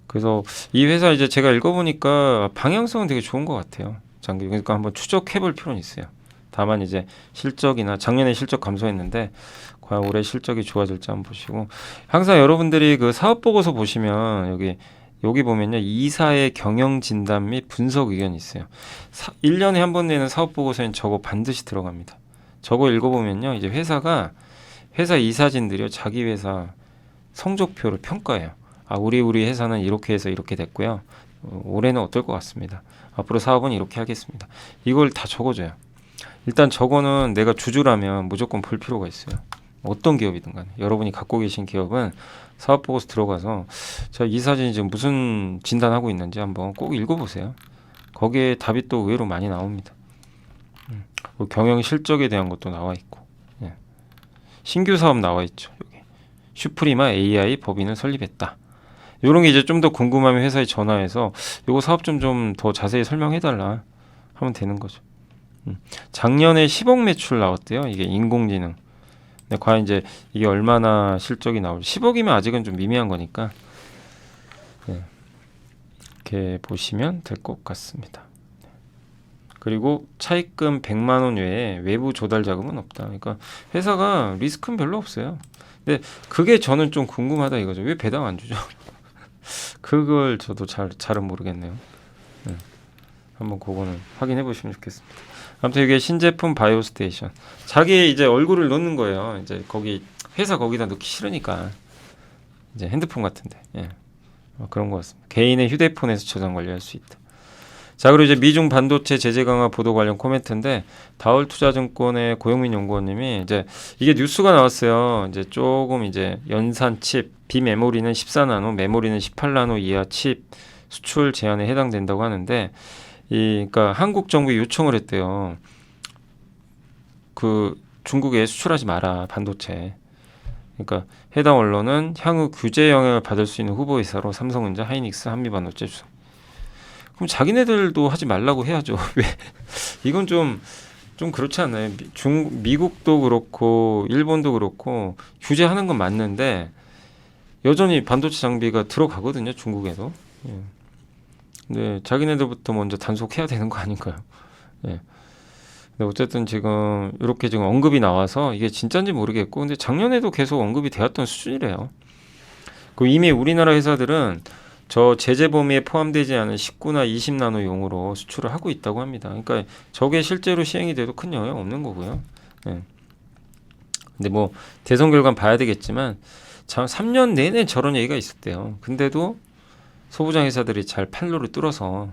그래서 이 회사 이제 제가 읽어보니까 방향성은 되게 좋은 것 같아요. 그러니까 한번 추적해볼 필요는 있어요. 다만 이제 실적이나 작년에 실적 감소했는데 과연 올해 실적이 좋아질지 한번 보시고 항상 여러분들이 그 사업 보고서 보시면 여기 보면요 이사의 경영 진단 및 분석 의견이 있어요. 1년에 한 번 내는 사업 보고서엔 저거 반드시 들어갑니다. 저거 읽어보면요 이제 회사 이사진들이요 자기 회사 성적표를 평가해요. 아 우리 회사는 이렇게 해서 이렇게 됐고요. 올해는 어떨 것 같습니다. 앞으로 사업은 이렇게 하겠습니다. 이걸 다 적어줘요. 일단 저거는 내가 주주라면 무조건 볼 필요가 있어요. 어떤 기업이든 간에 여러분이 갖고 계신 기업은 사업 보고서 들어가서 자, 이 사진이 지금 무슨 진단하고 있는지 한번 꼭 읽어보세요. 거기에 답이 또 의외로 많이 나옵니다. 경영 실적에 대한 것도 나와 있고 예. 신규 사업 나와 있죠. 여기 슈프리마 AI 법인을 설립했다. 이런 게 이제 좀 더 궁금하면 회사에 전화해서 요거 사업 좀 더 자세히 설명해달라 하면 되는 거죠. 작년에 10억 매출 나왔대요. 이게 인공지능. 근데 과연 이제 이게 얼마나 실적이 나올지 10억이면 아직은 좀 미미한 거니까 네. 이렇게 보시면 될 것 같습니다. 그리고 차입금 100만 원 외에 외부 조달 자금은 없다. 그러니까 회사가 리스크는 별로 없어요. 근데 그게 저는 좀 궁금하다 이거죠. 왜 배당 안 주죠? 그걸 저도 잘은 모르겠네요. 네. 한번 그거는 확인해 보시면 좋겠습니다. 아무튼 이게 신제품 바이오스테이션. 자기 이제 얼굴을 넣는 거예요. 이제 거기 회사 거기다 넣기 싫으니까 이제 핸드폰 같은데 예. 그런 것 같습니다. 개인의 휴대폰에서 저장 관리할 수 있다. 자, 그리고 이제 미중 반도체 제재 강화 보도 관련 코멘트인데 다울투자증권의 고영민 연구원님이 이제 이게 뉴스가 나왔어요. 이제 조금 이제 연산 칩, 비메모리는 14나노, 메모리는 18나노 이하 칩 수출 제한에 해당된다고 하는데 그러니까 한국 정부에 요청을 했대요. 그 중국에 수출하지 마라 반도체. 그러니까 해당 언론은 향후 규제 영향을 받을 수 있는 후보 회사로 삼성전자, 하이닉스, 한미반도체 주석. 그럼 자기네들도 하지 말라고 해야죠. 왜? 이건 좀 그렇지 않나요? 미국도 그렇고 일본도 그렇고 규제하는 건 맞는데 여전히 반도체 장비가 들어가거든요. 중국에도. 예. 근데 자기네들부터 먼저 단속해야 되는 거 아닌가요? 예. 근데 어쨌든 지금 이렇게 지금 언급이 나와서 이게 진짜인지 모르겠고, 근데 작년에도 계속 언급이 되었던 수준이래요. 그 이미 우리나라 회사들은 저 제재 범위에 포함되지 않은 19나 20나노용으로 수출을 하고 있다고 합니다. 그러니까 저게 실제로 시행이 돼도 큰 영향 없는 거고요. 예. 근데 뭐 대선 결과는 봐야 되겠지만 참 3년 내내 저런 얘기가 있었대요. 근데도 소부장 회사들이 잘 판로를 뚫어서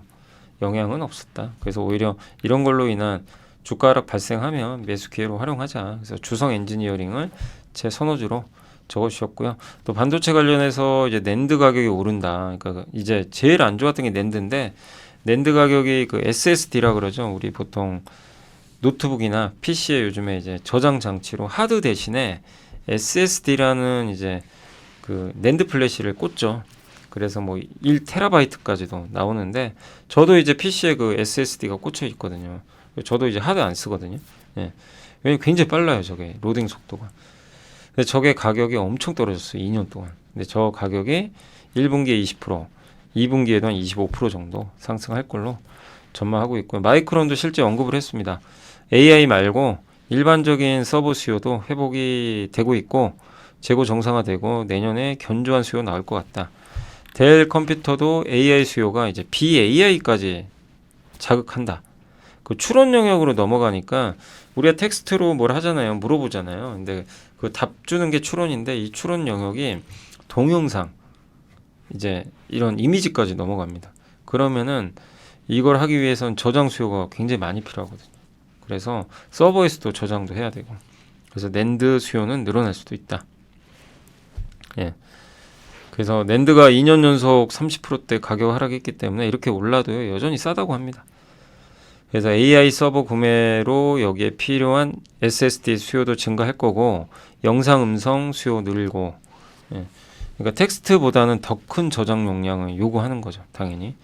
영향은 없었다. 그래서 오히려 이런 걸로 인한 주가 하락 발생하면 매수 기회로 활용하자. 그래서 주성 엔지니어링을 제 선호주로 적어주셨고요. 또 반도체 관련해서 이제 낸드 가격이 오른다. 그러니까 이제 제일 안 좋았던 게 낸드인데 낸드 가격이 그 SSD라 그러죠. 우리 보통 노트북이나 PC에 요즘에 이제 저장 장치로 하드 대신에 SSD라는 이제 그 낸드 플래시를 꽂죠. 그래서 뭐 1TB까지도 나오는데 저도 이제 PC에 그 SSD가 꽂혀 있거든요. 저도 이제 하드 안 쓰거든요. 예. 왜냐면 굉장히 빨라요, 저게 로딩 속도가. 근데 저게 가격이 엄청 떨어졌어요, 2년 동안. 근데 저 가격이 1분기에 20%, 2분기에도 한 25% 정도 상승할 걸로 전망하고 있고요. 마이크론도 실제 언급을 했습니다. AI 말고 일반적인 서버 수요도 회복이 되고 있고 재고 정상화되고 내년에 견조한 수요 나올 것 같다. 델 컴퓨터도 AI 수요가 이제 BAI까지 자극한다. 그 추론 영역으로 넘어가니까 우리가 텍스트로 뭘 하잖아요. 물어보잖아요. 근데 그 답 주는 게 추론인데 이 추론 영역이 동영상 이제 이런 이미지까지 넘어갑니다. 그러면은 이걸 하기 위해선 저장 수요가 굉장히 많이 필요하거든요. 그래서 서버에서도 저장도 해야 되고 그래서 낸드 수요는 늘어날 수도 있다. 예. 그래서 낸드가 2년 연속 30%대 가격 하락했기 때문에 이렇게 올라도 여전히 싸다고 합니다. 그래서 AI 서버 구매로 여기에 필요한 SSD 수요도 증가할 거고 영상 음성 수요 늘고 예. 그러니까 텍스트보다는 더 큰 저장 용량을 요구하는 거죠. 당연히.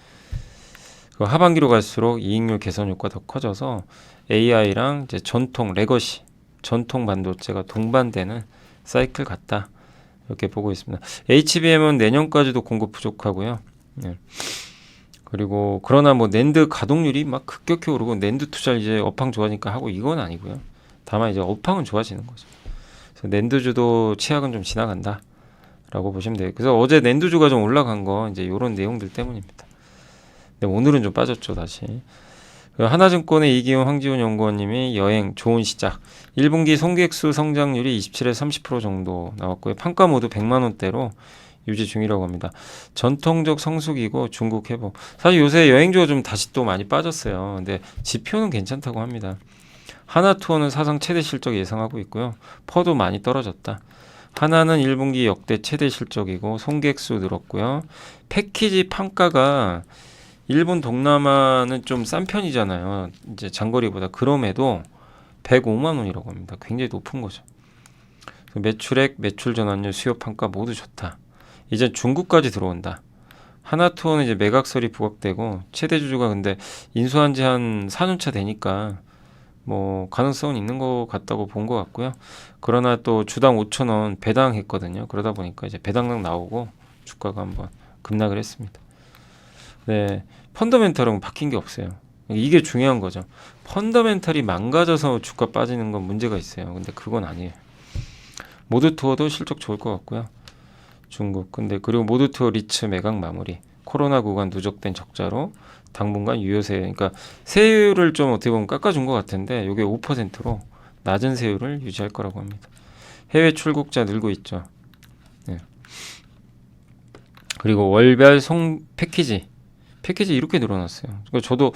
하반기로 갈수록 이익률 개선 효과 더 커져서 AI랑 이제 전통 레거시 전통 반도체가 동반되는 사이클 같다. 이렇게 보고 있습니다. HBM은 내년까지도 공급 부족하고요. 예. 그리고 그러나 뭐 낸드 가동률이 막 급격히 오르고 낸드 투자를 이제 업황 좋아지니까 하고 이건 아니고요. 다만 이제 업황은 좋아지는 거죠. 그래서 낸드주도 치약은 좀 지나간다라고 보시면 돼요. 그래서 어제 낸드주가 좀 올라간 거 이제 이런 내용들 때문입니다. 근데 오늘은 좀 빠졌죠 다시. 하나증권의 이기훈 황지훈 연구원님이 여행 좋은 시작. 1분기 송객수 성장률이 27에서 30% 정도 나왔고요. 판가 모두 100만 원대로 유지 중이라고 합니다. 전통적 성수기고 중국 회복. 사실 요새 여행주가 좀 다시 또 많이 빠졌어요. 근데 지표는 괜찮다고 합니다. 하나투어는 사상 최대 실적 예상하고 있고요. 퍼도 많이 떨어졌다. 하나는 1분기 역대 최대 실적이고 송객수 늘었고요. 패키지 판가가 일본 동남아는 좀 싼 편이잖아요. 이제 장거리보다. 그럼에도 105만 원이라고 합니다. 굉장히 높은 거죠. 매출액, 매출 전환율, 수요 판가 모두 좋다. 이제 중국까지 들어온다. 하나투어는 이제 매각설이 부각되고 최대 주주가 근데 인수한 지 한 4년차 되니까 뭐 가능성은 있는 것 같다고 본 것 같고요. 그러나 또 주당 5,000원 배당했거든요. 그러다 보니까 이제 배당락 나오고 주가가 한번 급락을 했습니다. 네, 펀더멘탈은 바뀐 게 없어요. 이게 중요한 거죠. 펀더멘탈이 망가져서 주가 빠지는 건 문제가 있어요. 근데 그건 아니에요. 모드투어도 실적 좋을 것 같고요. 중국. 근데 그리고 모드투어 리츠 매각 마무리. 코로나 구간 누적된 적자로 당분간 유효세율. 그러니까 세율을 좀 어떻게 보면 깎아준 것 같은데 이게 5%로 낮은 세율을 유지할 거라고 합니다. 해외 출국자 늘고 있죠. 네. 그리고 월별 송 패키지 패키지 이렇게 늘어났어요. 그러니까 저도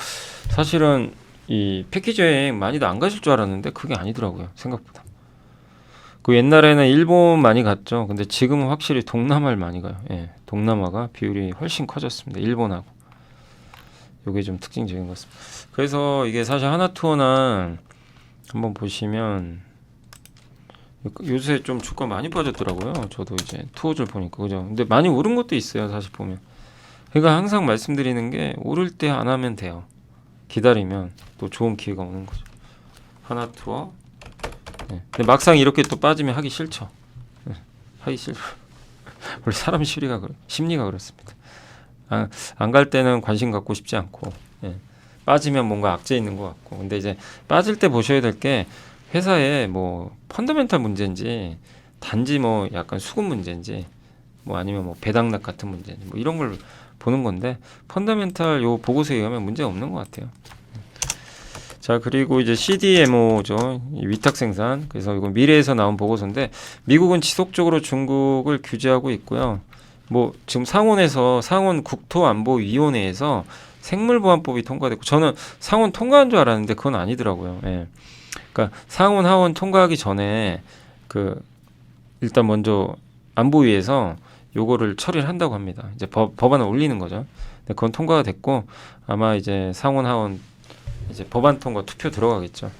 사실은 이 패키지 여행 많이도 안 가실 줄 알았는데 그게 아니더라고요. 생각보다. 그 옛날에는 일본 많이 갔죠. 근데 지금은 확실히 동남아를 많이 가요. 예, 동남아가 비율이 훨씬 커졌습니다. 일본하고. 요게 좀 특징적인 것 같습니다. 그래서 이게 사실 하나투어나 한번 보시면 요새 좀 주가 많이 빠졌더라고요. 저도 이제 투어들 보니까 그죠. 근데 많이 오른 것도 있어요. 사실 보면. 그러니까 항상 말씀드리는 게 오를 때 안 하면 돼요. 기다리면 또 좋은 기회가 오는 거죠. 하나투어. 네. 근데 막상 이렇게 또 빠지면 하기 싫죠. 네. 하기 싫어. 원래 사람 심리가 그렇습니다. 안 갈 때는 관심 갖고 싶지 않고 예. 빠지면 뭔가 악재 있는 것 같고 근데 이제 빠질 때 보셔야 될 게 회사에 뭐 펀더멘탈 문제인지 단지 뭐 약간 수급 문제인지 뭐 아니면 뭐 배당락 같은 문제인지 뭐 이런 걸 보는 건데 펀더멘탈 요 보고서에 의하면 문제 없는 것 같아요. 자 그리고 이제 CDMO죠 위탁 생산 그래서 이건 미래에서 나온 보고서인데 미국은 지속적으로 중국을 규제하고 있고요. 뭐 지금 상원 국토안보위원회에서 생물보안법이 통과됐고 저는 상원 통과한 줄 알았는데 그건 아니더라고요. 예. 그러니까 상원 하원 통과하기 전에 그 일단 먼저 안보위에서 요거를 처리를 한다고 합니다. 이제 법안을 올리는 거죠. 근데 그건 통과가 됐고 아마 이제 상원 하원 이제 법안 통과 투표 들어가겠죠.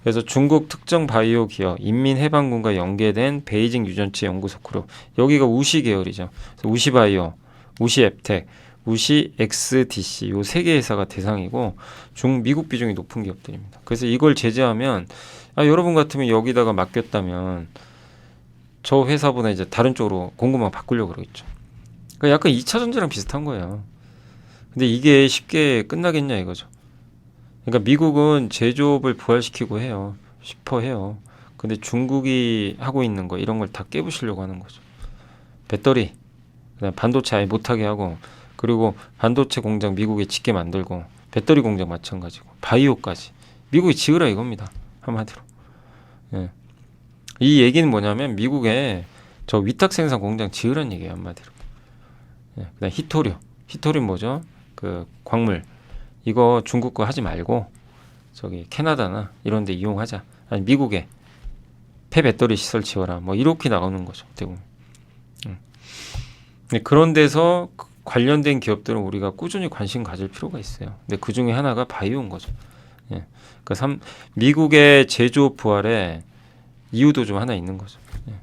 그래서 중국 특정 바이오 기업 인민해방군과 연계된 베이징 유전체 연구소 그룹 여기가 우시 계열이죠. 그래서 우시바이오, 우시앱텍, 우시 XDC 요 세 개 회사가 대상이고 미국 비중이 높은 기업들입니다. 그래서 이걸 제재하면 여러분 같으면 여기다가 맡겼다면 저 회사보다 이제 다른 쪽으로 공급망 바꾸려고 그러겠죠. 그러니까 약간 2차 전지랑 비슷한 거예요. 근데 이게 쉽게 끝나겠냐 이거죠. 그러니까 미국은 제조업을 부활시키고 해요. 싶어 해요. 근데 중국이 하고 있는 거 이런 걸 다 깨부시려고 하는 거죠. 배터리, 그다음 반도체 아예 못하게 하고 그리고 반도체 공장 미국에 짓게 만들고 배터리 공장 마찬가지고 바이오까지 미국이 지으라 이겁니다. 한마디로. 예. 이 얘기는 뭐냐면 미국에 저 위탁 생산 공장 지으라는 얘기예요. 한마디로. 예. 그다음 히토류 뭐죠? 그 광물 이거 중국 거 하지 말고 저기 캐나다나 이런 데 이용하자. 아니 미국에 폐배터리 시설 지어라. 뭐 이렇게 나오는 거죠. 대부분. 그런 데서 관련된 기업들은 우리가 꾸준히 관심 가질 필요가 있어요. 근데 그 중에 하나가 바이오인 거죠. 예. 그러니까 미국의 제조업 부활에 이유도 좀 하나 있는 거죠. 예.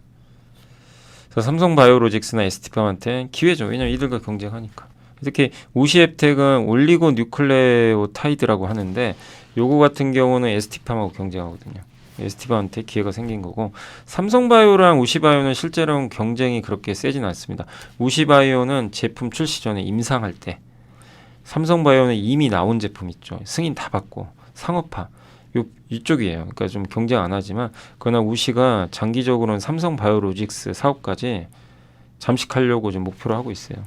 그래서 삼성바이오로직스나 ST팜한테 기회죠. 왜냐면 이들과 경쟁하니까. 특히 우시앱텍은 올리고 뉴클레오타이드라고 하는데 요거 같은 경우는 ST팜하고 경쟁하거든요. ST팜한테 기회가 생긴 거고 삼성바이오랑 우시바이오는 실제로는 경쟁이 그렇게 세진 않습니다. 우시바이오는 제품 출시 전에 임상할 때 삼성바이오는 이미 나온 제품 있죠. 승인 다 받고 상업화 이쪽이에요. 그러니까 좀 경쟁 안 하지만 그러나 우시가 장기적으로는 삼성바이오로직스 사업까지 잠식하려고 좀 목표로 하고 있어요.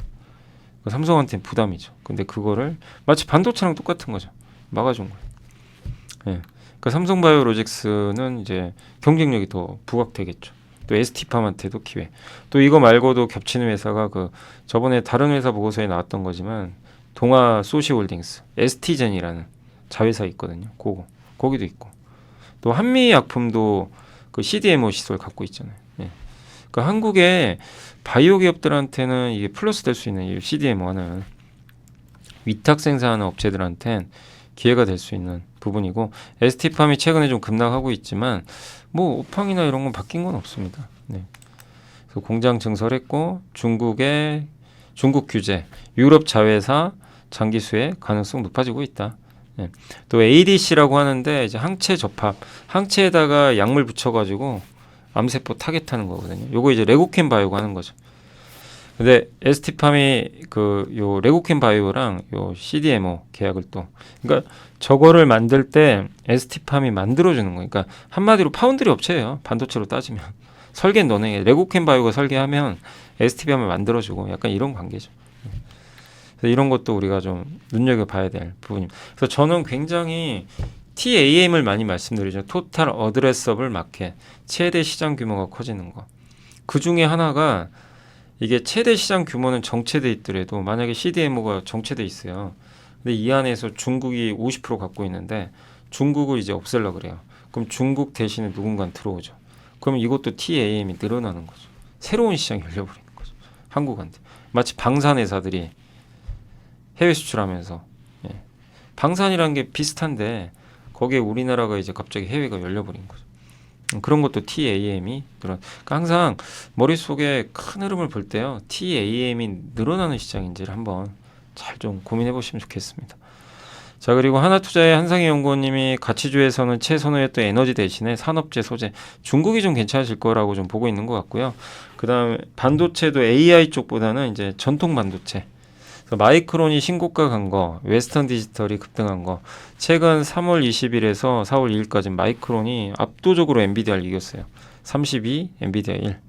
삼성한테는 부담이죠. 근데 그거를 마치 반도체랑 똑같은 거죠. 막아준 거예요. 예. 그러니까 삼성바이오로직스는 이제 경쟁력이 더 부각되겠죠. 또 ST팜한테도 기회. 또 이거 말고도 겹치는 회사가 그 저번에 다른 회사 보고서에 나왔던 거지만 동아소시홀딩스, ST젠이라는 자회사 있거든요. 거기도 있고. 또 한미약품도 그 CDMO 시설 갖고 있잖아요. 예. 그러니까 한국의 바이오 기업들한테는 이게 플러스 될 수 있는 이 CDMO는 위탁 생산하는 업체들한테는 기회가 될 수 있는 부분이고 ST팜이 최근에 좀 급락하고 있지만 뭐 오팡이나 이런 건 바뀐 건 없습니다. 네. 그래서 공장 증설했고 중국 규제, 유럽 자회사 장기 수혜 가능성 높아지고 있다. 네. 또 ADC라고 하는데 이제 항체 접합, 항체에다가 약물 붙여가지고 암세포 타겟하는 거거든요. 요거 이제 레고캠 바이오가 하는 거죠. 근데 ST팜이 요 레고캠 바이오랑 요 CDMO 계약을 또 그러니까 저거를 만들 때 ST팜이 만들어주는 거예요. 그러니까 한마디로 파운드리 업체예요. 반도체로 따지면 설계는 너네 레고캠 바이오가 설계하면 ST팜을 만들어주고 약간 이런 관계죠. 그래서 이런 것도 우리가 좀 눈여겨봐야 될 부분입니다. 그래서 저는 굉장히 TAM을 많이 말씀드리죠. 토탈 어드레서블 마켓 최대 시장 규모가 커지는 거. 그 중에 하나가 이게 최대 시장 규모는 정체돼 있더라도 만약에 CDMO가 정체돼 있어요. 근데 이 안에서 중국이 50% 갖고 있는데 중국을 이제 없애려고 그래요. 그럼 중국 대신에 누군가 들어오죠. 그럼 이것도 TAM이 늘어나는 거죠. 새로운 시장이 열려버리는 거죠. 한국한테. 마치 방산 회사들이 해외 수출하면서 방산이라는 게 비슷한데 거기에 우리나라가 이제 갑자기 해외가 열려버린 거죠. 그런 것도 TAM이 그러니까 항상 머릿속에 큰 흐름을 볼 때요. TAM이 늘어나는 시장인지를 한번 잘 좀 고민해 보시면 좋겠습니다. 자, 그리고 하나투자의 한상희 연구원님이 가치주에서는 최선호했던 에너지 대신에 산업재 소재 중국이 좀 괜찮아질 거라고 좀 보고 있는 것 같고요. 그다음에 반도체도 AI 쪽보다는 이제 전통 반도체 그래서 마이크론이 신고가 간 거, 웨스턴 디지털이 급등한 거. 최근 3월 20일에서 4월 2일까지 마이크론이 압도적으로 엔비디아를 이겼어요. 32, 엔비디아 1.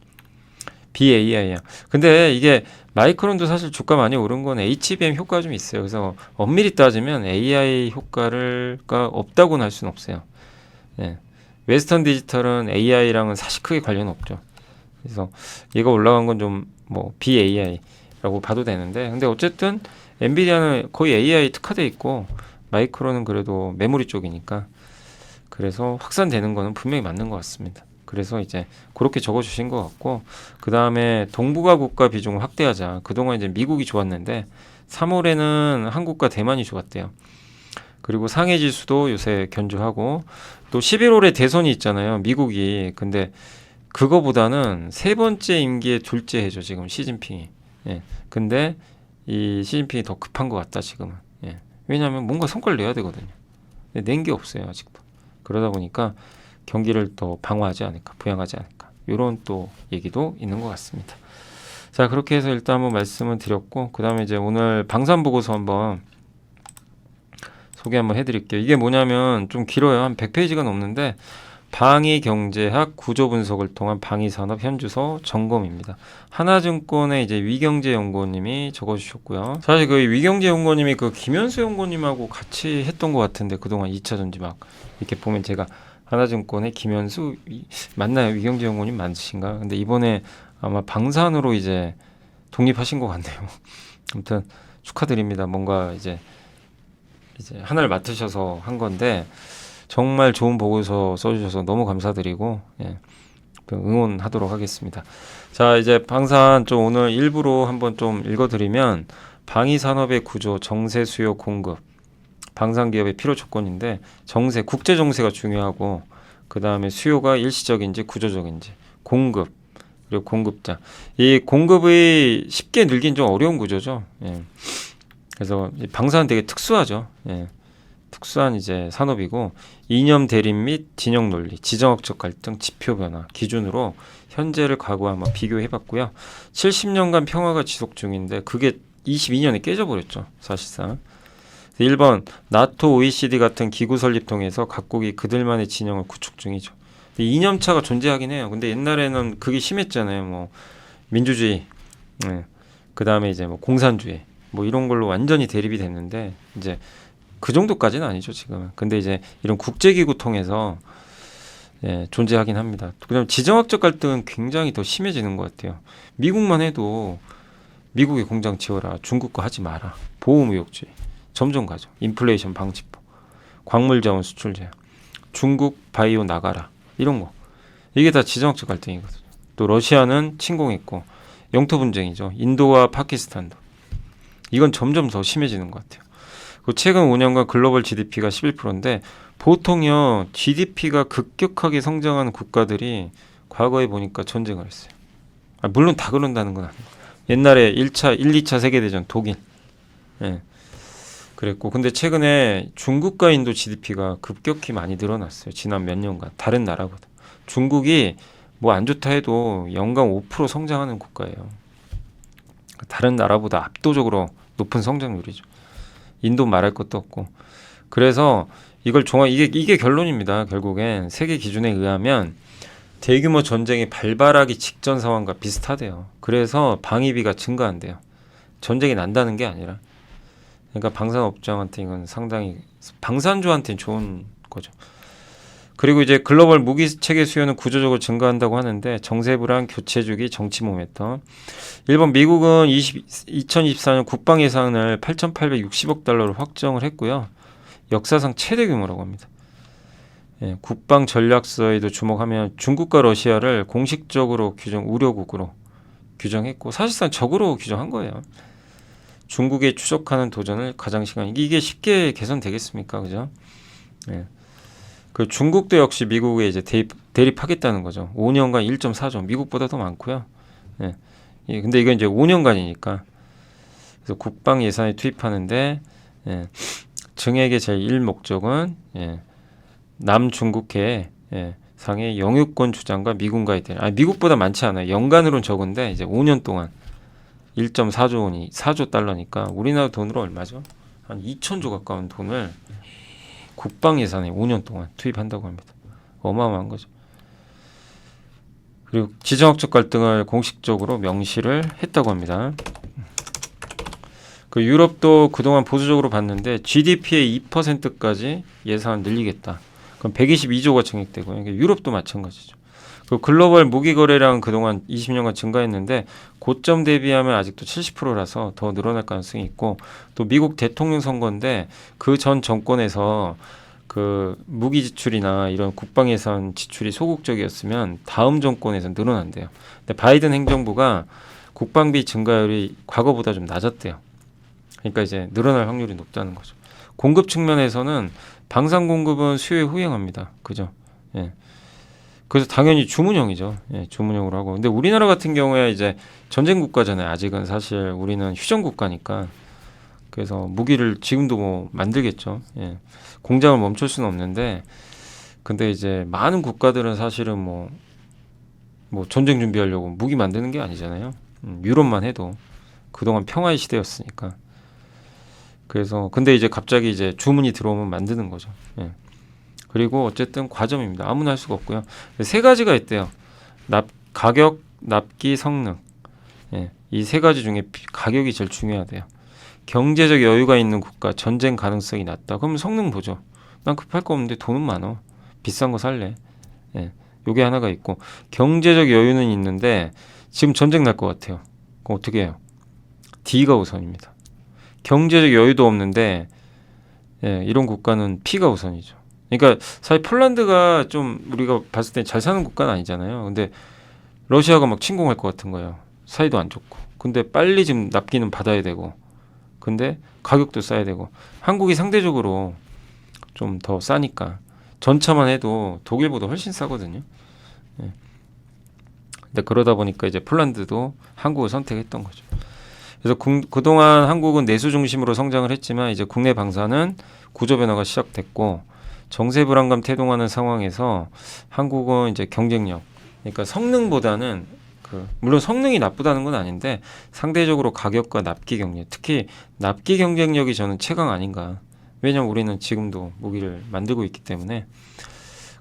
BAI야. 근데 이게 마이크론도 사실 주가 많이 오른 건 HBM 효과가 좀 있어요. 그래서 엄밀히 따지면 AI 효과가 없다고는 할 수는 없어요. 예. 웨스턴 디지털은 AI랑은 사실 크게 관련 없죠. 그래서 얘가 올라간 건 좀 뭐 BAI라고 봐도 되는데, 근데 어쨌든 엔비디아는 거의 AI 특화돼 있고 마이크론은 그래도 메모리 쪽이니까 그래서 확산되는 거는 분명히 맞는 것 같습니다. 그래서 이제 그렇게 적어주신 것 같고, 그 다음에 동북아 국가 비중을 확대하자. 그동안 이제 미국이 좋았는데 3월에는 한국과 대만이 좋았대요. 그리고 상해 지수도 요새 견조하고, 또 11월에 대선이 있잖아요. 미국이. 근데 그거보다는 세 번째 임기의 둘째 해죠. 지금 시진핑이. 예. 근데 이 시진핑이 더 급한 것 같다 지금은. 예. 왜냐하면 뭔가 성과를 내야 되거든요. 근데 낸 게 없어요 아직도. 그러다 보니까 경기를 더 방어하지 않을까, 부양하지 않을까, 이런 또 얘기도 있는 것 같습니다. 자, 그렇게 해서 일단 한번 말씀을 드렸고, 그 다음에 이제 오늘 방산 보고서 한번 소개 한번 해드릴게요. 이게 뭐냐면 좀 길어요. 한 100페이지가 넘는데 방위경제학 구조 분석을 통한 방위산업 현주소 점검입니다. 하나증권의 이제 위경제연구원님이 적어주셨고요. 사실 그 위경제연구원님이 그 김현수 연구원님하고 같이 했던 것 같은데 그동안 2차 전지막 이렇게 보면 제가 하나증권의 김현수 맞나요? 위경제 연구원님 맞으신가? 근데 이번에 아마 방산으로 이제 독립하신 것 같네요. 아무튼 축하드립니다. 뭔가 이제 하나를 맡으셔서 한 건데 정말 좋은 보고서 써주셔서 너무 감사드리고, 예, 응원하도록 하겠습니다. 자, 이제 방산 좀 오늘 일부로 한번 좀 읽어드리면, 방위산업의 구조, 정세, 수요, 공급, 방산기업의 필요 조건인데, 정세, 국제 정세가 중요하고, 그 다음에 수요가 일시적인지 구조적인지, 공급, 그리고 공급자. 이 공급이 쉽게 늘긴 좀 어려운 구조죠. 예. 그래서 방산은 되게 특수하죠. 예. 특수한 이제 산업이고, 이념 대립 및 진영 논리, 지정학적 갈등, 지표 변화 기준으로 현재를 과거와 한번 비교해봤고요. 70년간 평화가 지속 중인데 그게 22년에 깨져버렸죠, 사실상. 1번 나토, OECD 같은 기구 설립 통해서 각국이 그들만의 진영을 구축 중이죠. 이념차가 존재하긴 해요. 근데 옛날에는 그게 심했잖아요. 뭐 민주주의, 그 다음에 이제 뭐 공산주의, 뭐 이런 걸로 완전히 대립이 됐는데 이제 그 정도까지는 아니죠 지금은. 근데 이제 이런 국제기구 통해서 존재하긴 합니다. 그다음 지정학적 갈등은 굉장히 더 심해지는 것 같아요. 미국만 해도 미국의 공장 지어라, 중국 거 하지 마라, 보호무역주의 점점 가죠. 인플레이션 방지법, 광물자원 수출 제한, 중국 바이오 나가라, 이런 거. 이게 다 지정학적 갈등이거든요. 또 러시아는 침공했고 영토 분쟁이죠. 인도와 파키스탄도. 이건 점점 더 심해지는 것 같아요. 최근 5년간 글로벌 GDP가 11%인데 보통요 GDP가 급격하게 성장하는 국가들이 과거에 보니까 전쟁을 했어요. 물론 다 그런다는 건 아니에요. 옛날에 1, 2차 세계대전 독일, 예, 그랬고, 근데 최근에 중국과 인도 GDP가 급격히 많이 늘어났어요. 지난 몇 년간 다른 나라보다. 중국이 뭐 안 좋다 해도 연간 5% 성장하는 국가예요. 다른 나라보다 압도적으로 높은 성장률이죠. 인도 말할 것도 없고. 그래서 이걸 이게 결론입니다. 결국엔 세계 기준에 의하면 대규모 전쟁이 발발하기 직전 상황과 비슷하대요. 그래서 방위비가 증가한대요. 전쟁이 난다는 게 아니라. 그러니까 방산업장한테 이건 상당히, 방산주한테는 좋은 거죠. 그리고 이제 글로벌 무기 체계 수요는 구조적으로 증가한다고 하는데 정세 불안, 교체 주기, 정치 모멘텀. 일본, 미국은 2024년 국방 예산을 8,860억 달러로 확정을 했고요. 역사상 최대 규모라고 합니다. 예, 국방 전략서에도 주목하면 중국과 러시아를 공식적으로 우려국으로 규정했고 사실상 적으로 규정한 거예요. 중국에 추적하는 도전을 가장 이게 쉽게 개선되겠습니까, 그죠? 예. 그 중국도 역시 미국에 이제 대립하겠다는 거죠. 5년간 1.4조, 미국보다 더 많고요. 예. 예, 근데 이건 이제 5년간이니까 그래서 국방 예산에 투입하는데 예. 증액의 제1 목적은 예. 남중국해 예. 상의 영유권 주장과 미군과의 미국보다 많지 않아요. 연간으로는 적은데 이제 5년 동안 1.4조 원이 4조 달러니까 우리나라 돈으로 얼마죠? 한 2천조 가까운 돈을 국방 예산에 5년 동안 투입한다고 합니다. 어마어마한 거죠. 그리고 지정학적 갈등을 공식적으로 명시를 했다고 합니다. 그 유럽도 그동안 보수적으로 봤는데 GDP의 2%까지 예산을 늘리겠다. 그럼 122조가 증액되고요. 이게 유럽도 마찬가지죠. 그 글로벌 무기 거래량은 그동안 20년간 증가했는데 고점 대비하면 아직도 70%라서 더 늘어날 가능성이 있고 또 미국 대통령 선거인데 그 전 정권에서 그 무기 지출이나 이런 국방 예산 지출이 소극적이었으면 다음 정권에서 늘어난대요. 근데 바이든 행정부가 국방비 증가율이 과거보다 좀 낮았대요. 그러니까 이제 늘어날 확률이 높다는 거죠. 공급 측면에서는 방산 공급은 수요에 후행합니다. 그죠? 예. 그래서 당연히 주문형이죠. 예, 주문형으로 하고. 근데 우리나라 같은 경우에 이제 전쟁 국가잖아요. 아직은 사실 우리는 휴전 국가니까. 그래서 무기를 지금도 뭐 만들겠죠. 예. 공장을 멈출 수는 없는데, 근데 이제 많은 국가들은 사실은 뭐 전쟁 준비하려고 무기 만드는 게 아니잖아요. 유럽만 해도 그동안 평화의 시대였으니까. 그래서 근데 이제 갑자기 이제 주문이 들어오면 만드는 거죠. 예. 그리고 어쨌든 과점입니다. 아무나 할 수가 없고요. 세 가지가 있대요. 가격, 납기, 성능. 예, 이 세 가지 중에 가격이 제일 중요하대요. 경제적 여유가 있는 국가, 전쟁 가능성이 낮다. 그럼 성능 보죠. 난 급할 거 없는데 돈은 많어. 비싼 거 살래. 예, 요게 하나가 있고 경제적 여유는 있는데 지금 전쟁 날 것 같아요. 그럼 어떻게 해요? D가 우선입니다. 경제적 여유도 없는데 예, 이런 국가는 P가 우선이죠. 그러니까 사실 폴란드가 좀 우리가 봤을 때 잘 사는 국가는 아니잖아요. 근데 러시아가 막 침공할 것 같은 거예요. 사이도 안 좋고. 근데 빨리 지금 납기는 받아야 되고. 근데 가격도 싸야 되고. 한국이 상대적으로 좀 더 싸니까. 전차만 해도 독일보다 훨씬 싸거든요. 예. 근데 그러다 보니까 이제 폴란드도 한국을 선택했던 거죠. 그래서 그동안 한국은 내수 중심으로 성장을 했지만 이제 국내 방산은 구조 변화가 시작됐고 정세 불안감 태동하는 상황에서 한국은 이제 경쟁력, 그러니까 성능보다는 물론 성능이 나쁘다는 건 아닌데 상대적으로 가격과 납기 경쟁, 특히 납기 경쟁력이 저는 최강 아닌가. 왜냐면 우리는 지금도 무기를 만들고 있기 때문에.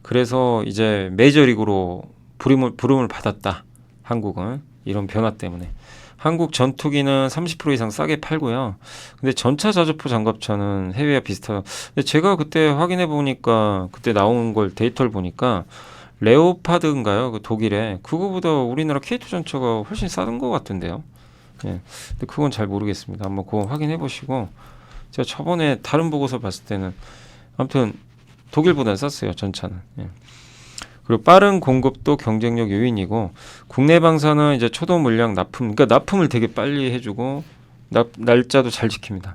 그래서 이제 메이저리그로 부름을 받았다. 한국은 이런 변화 때문에. 한국 전투기는 30% 이상 싸게 팔고요. 근데 전차 자주포 장갑차는 해외와 비슷하다. 근데 제가 그때 확인해 보니까 그때 나온 걸 데이터를 보니까 레오파드인가요? 그 독일에 그거보다 우리나라 K2 전차가 훨씬 싸던 것 같은데요. 예. 근데 그건 잘 모르겠습니다. 한번 그거 확인해 보시고 제가 저번에 다른 보고서 봤을 때는 아무튼 독일보다는 쌌어요. 전차는. 예. 그리고 빠른 공급도 경쟁력 요인이고 국내 방산은 이제 초도 물량 납품, 그러니까 납품을 되게 빨리 해주고 날짜도 잘 지킵니다.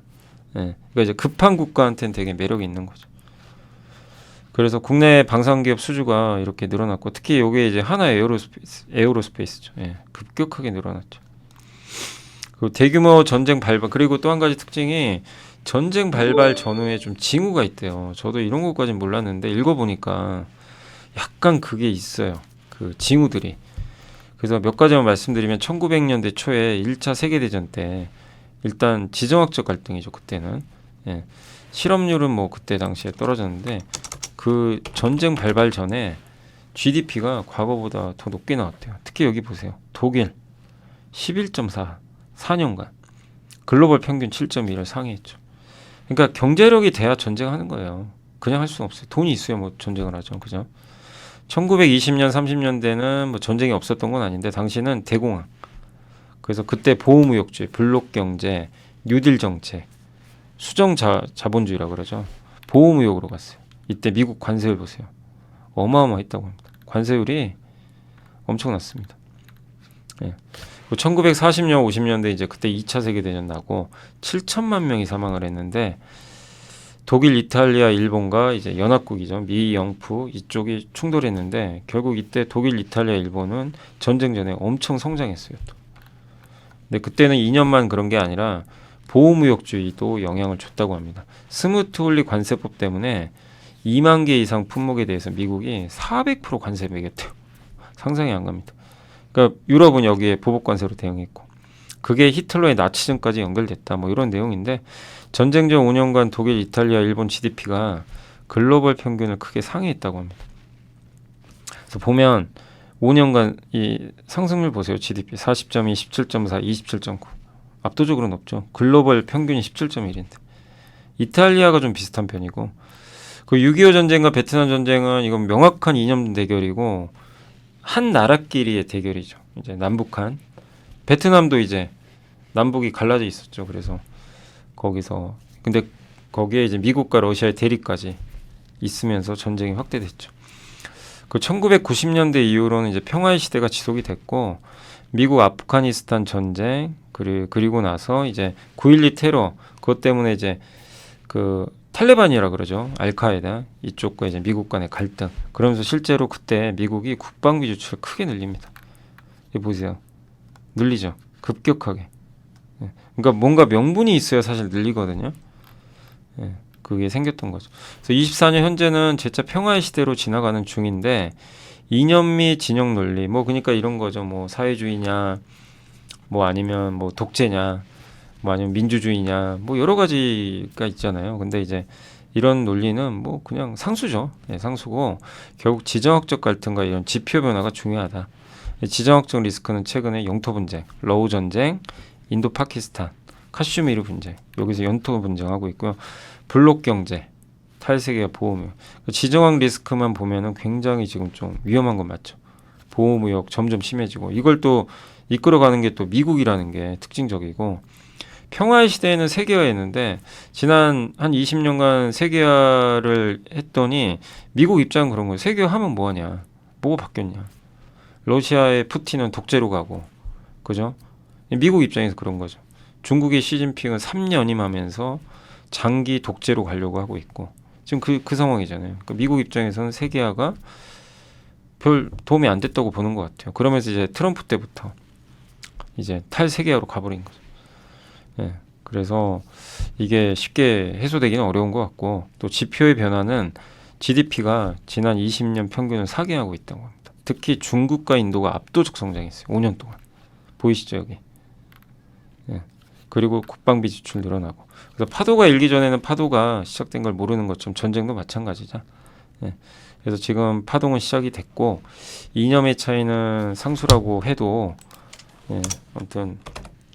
예. 그러니까 이제 급한 국가한테는 되게 매력이 있는 거죠. 그래서 국내 방산 기업 수주가 이렇게 늘어났고 특히 이게 이제 하나 에어로스페이스죠. 예. 급격하게 늘어났죠. 그리고 대규모 전쟁 발발 그리고 또 한 가지 특징이 전쟁 발발 전후에 좀 징후가 있대요. 저도 이런 것까지는 몰랐는데 읽어보니까. 약간 그게 있어요. 그 징후들이. 그래서 몇 가지만 말씀드리면 1900년대 초에 1차 세계대전 때 일단 지정학적 갈등이죠. 그때는. 예. 실업률은 뭐 그때 당시에 떨어졌는데 그 전쟁 발발 전에 GDP가 과거보다 더 높게 나왔대요. 특히 여기 보세요. 독일 11.4 4년간 글로벌 평균 7.1을 상회했죠. 그러니까 경제력이 돼야 전쟁하는 거예요. 그냥 할 수는 없어요. 돈이 있어야 뭐 전쟁을 하죠. 그죠? 1920년, 30년대는 뭐 전쟁이 없었던 건 아닌데 당시는 대공황. 그래서 그때 보호무역주의, 블록경제, 뉴딜 정책, 수정자본주의라고 그러죠. 보호무역으로 갔어요. 이때 미국 관세율 보세요. 어마어마했다고 합니다. 관세율이 엄청났습니다. 예. 1940년, 50년대 이제 그때 2차 세계대전 나고 7천만 명이 사망을 했는데 독일, 이탈리아, 일본과 이제 연합국이죠. 미, 영프 이쪽이 충돌했는데 결국 이때 독일, 이탈리아, 일본은 전쟁 전에 엄청 성장했어요. 또. 근데 그때는 2년만 그런 게 아니라 보호무역주의도 영향을 줬다고 합니다. 스무트홀리 관세법 때문에 2만 개 이상 품목에 대해서 미국이 400% 관세 매겼대요. 상상이 안 갑니다. 그러니까 유럽은 여기에 보복 관세로 대응했고 그게 히틀러의 나치즘까지 연결됐다. 뭐 이런 내용인데 전쟁 전 5년간 독일, 이탈리아, 일본 GDP가 글로벌 평균을 크게 상회했다고 합니다. 그래서 보면 5년간 이 상승률 보세요. GDP 40.2, 17.4, 27.9 압도적으로 높죠. 글로벌 평균이 17.1인데 이탈리아가 좀 비슷한 편이고 그 6.25 전쟁과 베트남 전쟁은 이건 명확한 이념 대결이고 한 나라끼리의 대결이죠. 이제 남북한 베트남도 이제 남북이 갈라져 있었죠. 그래서 거기서 근데 거기에 이제 미국과 러시아의 대립까지 있으면서 전쟁이 확대됐죠. 그 1990년대 이후로는 이제 평화의 시대가 지속이 됐고 미국 아프가니스탄 전쟁 그리고 나서 이제 9.12 테러 그것 때문에 이제 그 탈레반이라 그러죠. 알카에다 이쪽과 이제 미국 간의 갈등. 그러면서 실제로 그때 미국이 국방비 지출을 크게 늘립니다. 이 보세요. 늘리죠. 급격하게. 그러니까 뭔가 명분이 있어야 사실 늘리거든요. 그게 생겼던 거죠. 그래서 24년 현재는 재차 평화의 시대로 지나가는 중인데 이념 및 진영 논리 뭐 그러니까 이런 거죠. 뭐 사회주의냐 뭐 아니면 뭐 독재냐 뭐 아니면 민주주의냐 뭐 여러 가지가 있잖아요. 근데 이제 이런 논리는 뭐 그냥 상수죠. 상수고 결국 지정학적 갈등과 이런 지표 변화가 중요하다. 지정학적 리스크는 최근에 영토 분쟁, 러우 전쟁, 인도 파키스탄, 카슈미르 분쟁 여기서 영토 분쟁하고 있고요. 블록 경제, 탈세계와 보호무역. 지정학 리스크만 보면은 굉장히 지금 좀 위험한 건 맞죠. 보호무역 점점 심해지고 이걸 또 이끌어가는 게 또 미국이라는 게 특징적이고 평화의 시대에는 세계화했는데 지난 한 20년간 세계화를 했더니 미국 입장은 그런 거예요. 세계화하면 뭐하냐? 뭐가 바뀌었냐? 러시아의 푸틴은 독재로 가고 그죠? 미국 입장에서 그런 거죠. 중국의 시진핑은 3년 임하면서 장기 독재로 가려고 하고 있고 지금 그 상황이잖아요. 그러니까 미국 입장에서는 세계화가 별 도움이 안 됐다고 보는 것 같아요. 그러면서 이제 트럼프 때부터 이제 탈세계화로 가버린 거죠. 그래서 이게 쉽게 해소되기는 어려운 것 같고 또 지표의 변화는 GDP가 지난 20년 평균을 사기하고 있다고 합니다. 특히 중국과 인도가 압도적 성장했어요. 5년 동안. 보이시죠 여기. 그리고 국방비 지출 늘어나고 그래서 파도가 일기 전에는 파도가 시작된 걸 모르는 것처럼 전쟁도 마찬가지죠. 그래서 지금 파동은 시작이 됐고 이념의 차이는 상수라고 해도 아무튼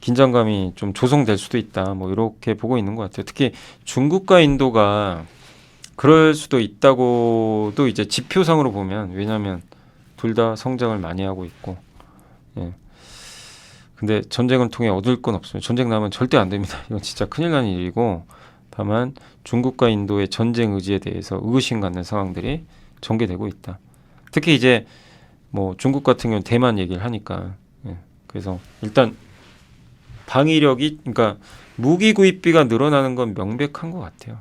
긴장감이 좀 조성될 수도 있다. 뭐 이렇게 보고 있는 것 같아요. 특히 중국과 인도가 그럴 수도 있다고도 이제 지표상으로 보면 왜냐하면 둘 다 성장을 많이 하고 있고 근데 전쟁을 통해 얻을 건 없습니다. 전쟁 나면 절대 안 됩니다. 이건 진짜 큰일 나는 일이고 다만 중국과 인도의 전쟁 의지에 대해서 의구심 갖는 상황들이 전개되고 있다. 특히 이제 뭐 중국 같은 경우는 대만 얘기를 하니까 그래서 일단 방위력이 그러니까 무기 구입비가 늘어나는 건 명백한 것 같아요.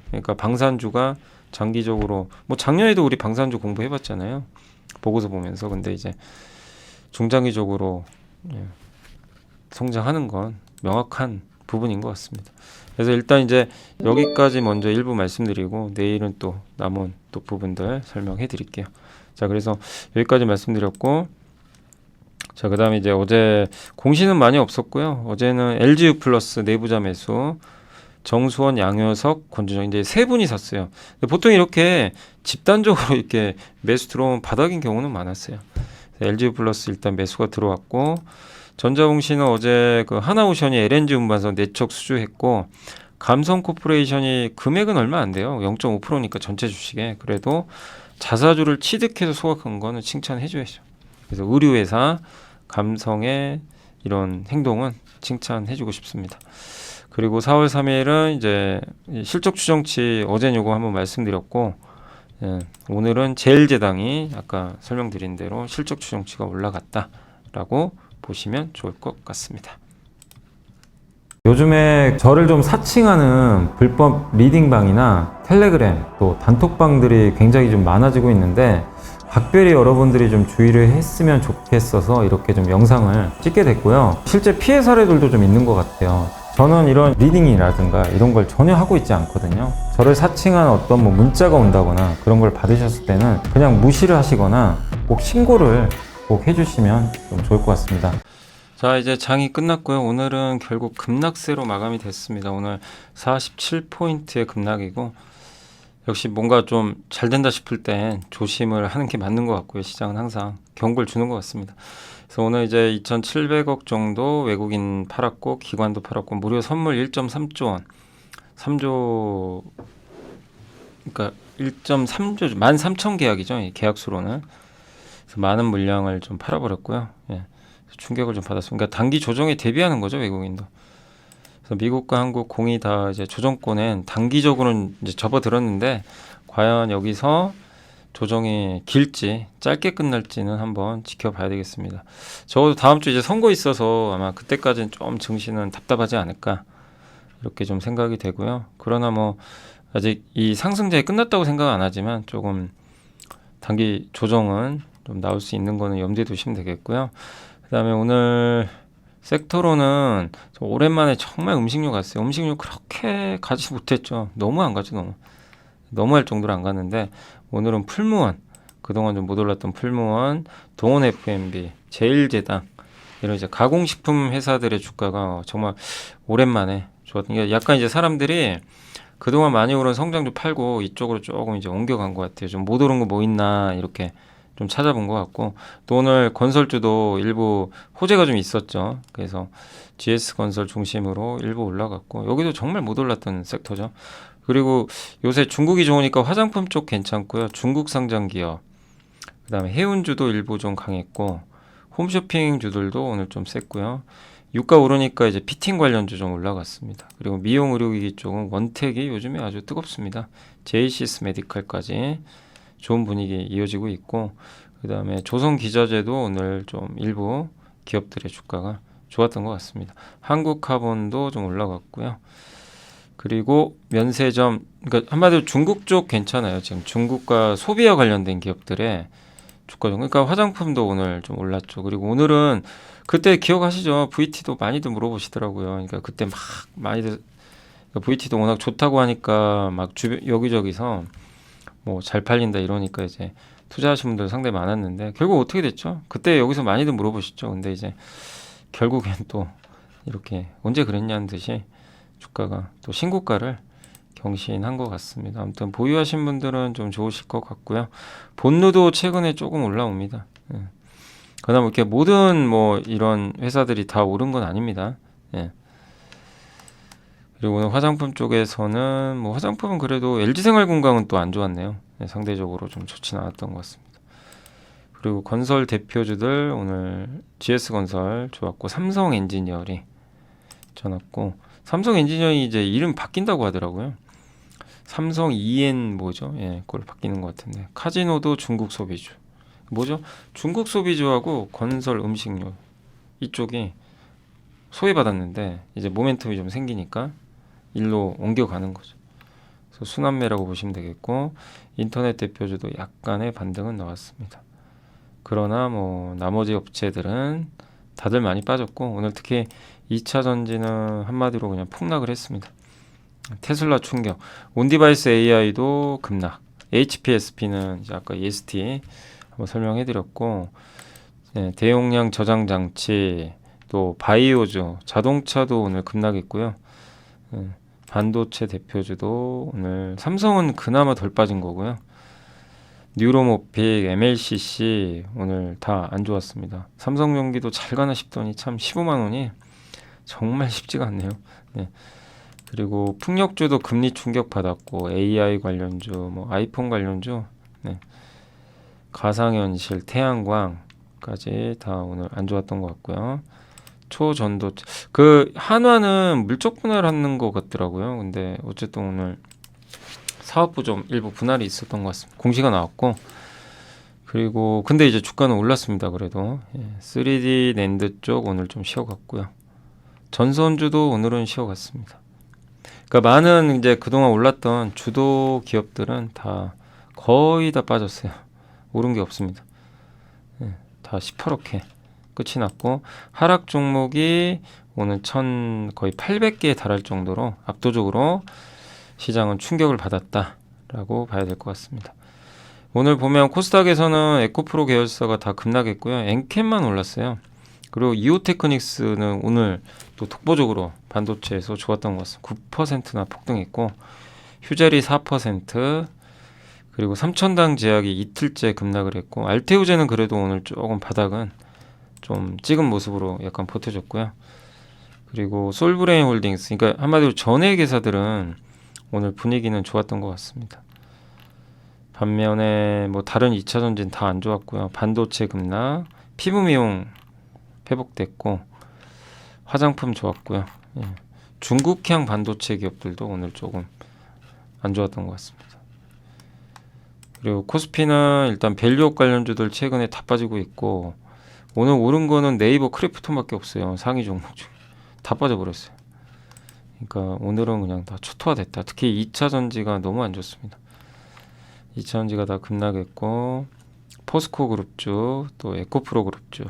그러니까 방산주가 장기적으로 뭐 작년에도 우리 방산주 공부해봤잖아요. 보고서 보면서 근데 이제 중장기적으로 성장하는 건 명확한 부분인 것 같습니다. 그래서 일단 이제 여기까지 먼저 일부 말씀드리고 내일은 또 남은 또 부분들 설명해 드릴게요. 자, 그래서 여기까지 말씀드렸고 자, 그다음에 이제 어제 공시는 많이 없었고요. 어제는 LGU 플러스 내부자 매수 정수원, 양효석, 권준영 이제 세 분이 샀어요. 보통 이렇게 집단적으로 이렇게 매수 들어오면 바닥인 경우는 많았어요. LGU 플러스 일단 매수가 들어왔고 전자공시는 어제 그 하나오션이 LNG 운반선 내척 수주했고 감성 코퍼레이션이 금액은 얼마 안 돼요. 0.5%니까 전체 주식에. 그래도 자사주를 취득해서 소각한 거는 칭찬해줘야죠. 그래서 의류회사 감성의 이런 행동은 칭찬해주고 싶습니다. 그리고 4월 3일은 이제 실적 추정치 어제 요거 한번 말씀드렸고, 오늘은 제일제당이 아까 설명드린 대로 실적 추정치가 올라갔다라고 보시면 좋을 것 같습니다. 요즘에 저를 좀 사칭하는 불법 리딩방이나 텔레그램 또 단톡방들이 굉장히 좀 많아지고 있는데, 각별히 여러분들이 좀 주의를 했으면 좋겠어서 이렇게 좀 영상을 찍게 됐고요. 실제 피해 사례들도 좀 있는 것 같아요. 저는 이런 리딩이라든가 이런 걸 전혀 하고 있지 않거든요. 저를 사칭한 어떤 뭐 문자가 온다거나 그런 걸 받으셨을 때는 그냥 무시를 하시거나 꼭 신고를 꼭 해주시면 좀 좋을 것 같습니다. 자, 이제 장이 끝났고요. 오늘은 결국 급락세로 마감이 됐습니다. 오늘 47포인트의 급락이고, 역시 뭔가 좀 잘 된다 싶을 땐 조심을 하는 게 맞는 것 같고요. 시장은 항상 경고를 주는 것 같습니다. 그래서 오늘 이제 2,700억 정도 외국인 팔았고, 기관도 팔았고, 무려 선물 1.3조 원, 3조, 그러니까 1.3조, 13,000계약이죠. 이 계약수로는. 그래서 많은 물량을 좀 팔아버렸고요. 예. 충격을 좀 받았습니다. 그러니까 단기 조정에 대비하는 거죠, 외국인도. 그래서 미국과 한국 공이 다 이제 조정권엔 단기적으로는 이제 접어들었는데, 과연 여기서 조정이 길지 짧게 끝날지는 한번 지켜봐야 되겠습니다. 적어도 다음 주 이제 선거 있어서 아마 그때까지는 좀 증시는 답답하지 않을까 이렇게 좀 생각이 되고요. 그러나 뭐 아직 이 상승장이 끝났다고 생각 안 하지만 조금 단기 조정은 좀 나올 수 있는 거는 염두에 두시면 되겠고요. 그 다음에 오늘 섹터로는 오랜만에 정말 음식료 갔어요. 음식료 그렇게 가지 못했죠. 너무 안 가죠. 너무 할 정도로 안 갔는데, 오늘은 풀무원, 그동안 좀 못 올랐던 풀무원, 동원 F&B, 제일제당, 이런 이제 가공식품 회사들의 주가가 정말 오랜만에 좋았던 게, 약간 이제 사람들이 그동안 많이 오른 성장주 팔고 이쪽으로 조금 이제 옮겨간 것 같아요. 좀 못 오른 거 뭐 있나 이렇게 좀 찾아본 것 같고, 또 오늘 건설주도 일부 호재가 좀 있었죠. 그래서 GS건설 중심으로 일부 올라갔고, 여기도 정말 못 올랐던 섹터죠. 그리고 요새 중국이 좋으니까 화장품 쪽 괜찮고요. 중국 상장 기업, 그 다음에 해운주도 일부 좀 강했고, 홈쇼핑 주들도 오늘 좀 셌고요. 유가 오르니까 이제 피팅 관련주 좀 올라갔습니다. 그리고 미용 의료기기 쪽은 원택이 요즘에 아주 뜨겁습니다. 제이시스 메디칼까지 좋은 분위기 이어지고 있고, 그 다음에 조선기자재도 오늘 좀 일부 기업들의 주가가 좋았던 것 같습니다. 한국카본도 좀 올라갔고요. 그리고 면세점, 그러니까 한마디로 중국 쪽 괜찮아요. 지금 중국과 소비와 관련된 기업들의 주가 좀, 그러니까 화장품도 오늘 좀 올랐죠. 그리고 오늘은 그때 기억하시죠? VT도 많이들 물어보시더라고요. 그러니까 그때 막 많이들, 그러니까 VT도 워낙 좋다고 하니까 막 여기저기서 뭐 잘 팔린다 이러니까 이제 투자하신 분들 상당히 많았는데, 결국 어떻게 됐죠? 그때 여기서 많이들 물어보셨죠. 근데 이제 결국엔 또 이렇게 언제 그랬냐는 듯이 주가가 또 신고가를 경신한 것 같습니다. 아무튼 보유하신 분들은 좀 좋으실 것 같고요. 본누도 최근에 조금 올라옵니다. 그러나 뭐 이렇게 모든 뭐 이런 회사들이 다 오른 건 아닙니다. 예. 그리고 오늘 화장품 쪽에서는 뭐 화장품은 그래도 LG생활건강은 또 안 좋았네요. 예, 상대적으로 좀 좋진 않았던 것 같습니다. 그리고 건설 대표주들 오늘 GS건설 좋았고, 삼성엔지니어링 좋았고, 삼성엔지니어링이 이제 이름 바뀐다고 하더라고요. 삼성 EN 뭐죠? 예, 그걸 바뀌는 것 같은데, 카지노도 중국 소비주. 뭐죠? 중국 소비주하고 건설 음식료 이쪽이 소외받았는데 이제 모멘텀이 좀 생기니까 일로 옮겨가는 거죠. 그래서 순환매라고 보시면 되겠고, 인터넷 대표주도 약간의 반등은 나왔습니다. 그러나 뭐 나머지 업체들은 다들 많이 빠졌고, 오늘 특히 2차 전지는 한마디로 그냥 폭락을 했습니다. 테슬라 충격, 온디바이스 AI도 급락, HPSP는 이제 아까 EST 한번 설명해드렸고, 네, 대용량 저장 장치, 또 바이오주, 자동차도 오늘 급락했고요. 반도체 대표주도 오늘, 삼성은 그나마 덜 빠진 거고요. 뉴로모픽, MLCC 오늘 다 안 좋았습니다. 삼성전기도 잘 가나 싶더니 참 15만 원이 정말 쉽지가 않네요. 네. 그리고 풍력주도 금리 충격 받았고 AI 관련주, 뭐 아이폰 관련주, 네. 가상현실, 태양광까지 다 오늘 안 좋았던 것 같고요. 초전도 그 한화는 물적 분할하는 것 같더라고요. 근데 어쨌든 오늘 사업부 좀 일부 분할이 있었던 것 같습니다. 공시가 나왔고 그리고 근데 이제 주가는 올랐습니다. 그래도 3D 낸드 쪽 오늘 좀 쉬어갔고요. 전선주도 오늘은 쉬어갔습니다. 그러니까 많은 이제 그동안 올랐던 주도 기업들은 다 거의 다 빠졌어요. 오른 게 없습니다. 다 18억회 끝이 났고 하락 종목이 오늘 거의 800개에 달할 정도로 압도적으로 시장은 충격을 받았다라고 봐야 될 것 같습니다. 오늘 보면 코스닥에서는 에코프로 계열사가 다 급락했고요. 엔캠만 올랐어요. 그리고 이오테크닉스는 오늘 또 독보적으로 반도체에서 좋았던 것 같습니다. 9%나 폭등했고 휴젤이 4%, 그리고 삼천당 제약이 이틀째 급락을 했고 알테우제는 그래도 오늘 조금 바닥은 좀 찍은 모습으로 약간 버텨줬고요. 그리고 솔브레인 홀딩스, 그러니까 한마디로 전액 회사들은 오늘 분위기는 좋았던 것 같습니다. 반면에 뭐 다른 2차 전지는 다 안 좋았고요. 반도체 급락, 피부 미용 회복됐고 화장품 좋았고요. 중국향 반도체 기업들도 오늘 조금 안 좋았던 것 같습니다. 그리고 코스피는 일단 밸류업 관련주들 최근에 다 빠지고 있고 오늘 오른 거는 네이버 크래프톤밖에 없어요. 상위 종목 중에 다 빠져버렸어요. 그러니까 오늘은 그냥 다 초토화됐다. 특히 2차 전지가 너무 안 좋습니다. 2차 전지가 다 급락했고 포스코 그룹주 또 에코프로 그룹주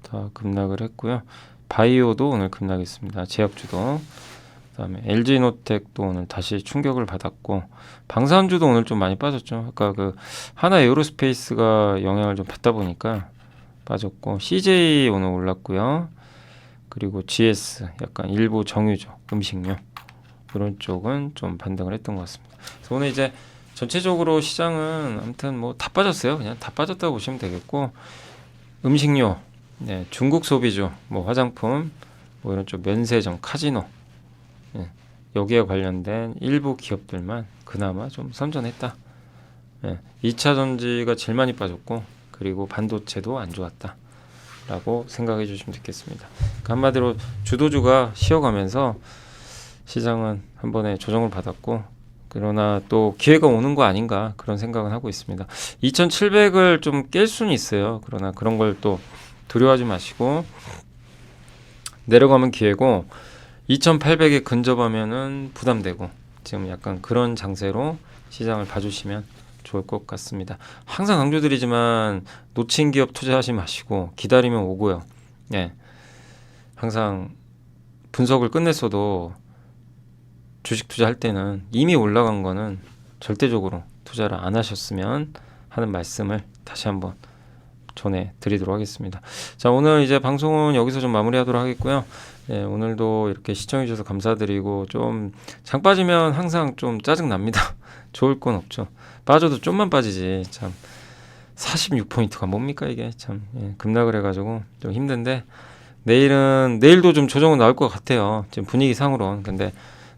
다 급락을 했고요. 바이오도 오늘 급락했습니다. 제약주도. 그다음에 LG노텍도 오늘 다시 충격을 받았고 방산주도 오늘 좀 많이 빠졌죠. 아까 그 하나 에어로스페이스가 영향을 좀 받다 보니까 빠졌고 CJ 오늘 올랐고요. 그리고 GS 약간 일부 정유죠. 음식료 그런 쪽은 좀 반등을 했던 것 같습니다. 그래서 오늘 이제 전체적으로 시장은 아무튼 뭐 다 빠졌어요. 그냥 다 빠졌다고 보시면 되겠고 음식료, 중국 소비주, 뭐 화장품, 뭐 이런 쪽 면세점, 카지노 여기에 관련된 일부 기업들만 그나마 좀 선전했다. 2차 전지가 제일 많이 빠졌고 그리고 반도체도 안 좋았다 라고 생각해 주시면 되겠습니다. 그러니까 한마디로 주도주가 쉬어가면서 시장은 한 번에 조정을 받았고 그러나 또 기회가 오는 거 아닌가 그런 생각은 하고 있습니다. 2700을 좀 깰 수는 있어요. 그러나 그런 걸 또 두려워하지 마시고 내려가면 기회고 2800에 근접하면은 부담되고 지금 약간 그런 장세로 시장을 봐주시면 좋을 것 같습니다. 항상 강조드리지만 놓친 기업 투자하지 마시고 기다리면 오고요. 항상 분석을 끝냈어도 주식 투자할 때는 이미 올라간 거는 절대적으로 투자를 안 하셨으면 하는 말씀을 다시 한번 전해드리도록 하겠습니다. 자, 오늘 이제 방송은 여기서 좀 마무리하도록 하겠고요. 오늘도 이렇게 시청해주셔서 감사드리고 좀 장 빠지면 항상 좀 짜증 납니다. 좋을 건 없죠. 빠져도 좀만 빠지지 참 46포인트가 뭡니까 이게 참 급락을 해가지고 좀 힘든데 내일도 좀 조정은 나올 것 같아요. 지금 분위기 상으로는. 근데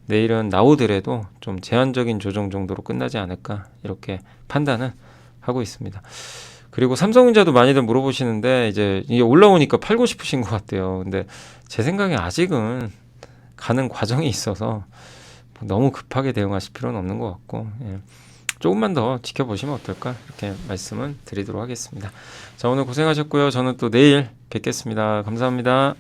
내일은 나오더라도 좀 제한적인 조정 정도로 끝나지 않을까 이렇게 판단은 하고 있습니다. 그리고 삼성전자도 많이들 물어보시는데 이제 이게 올라오니까 팔고 싶으신 것 같아요. 근데 제 생각에 아직은 가는 과정이 있어서 너무 급하게 대응하실 필요는 없는 것 같고 조금만 더 지켜보시면 어떨까 이렇게 말씀은 드리도록 하겠습니다. 자, 오늘 고생하셨고요. 저는 또 내일 뵙겠습니다. 감사합니다.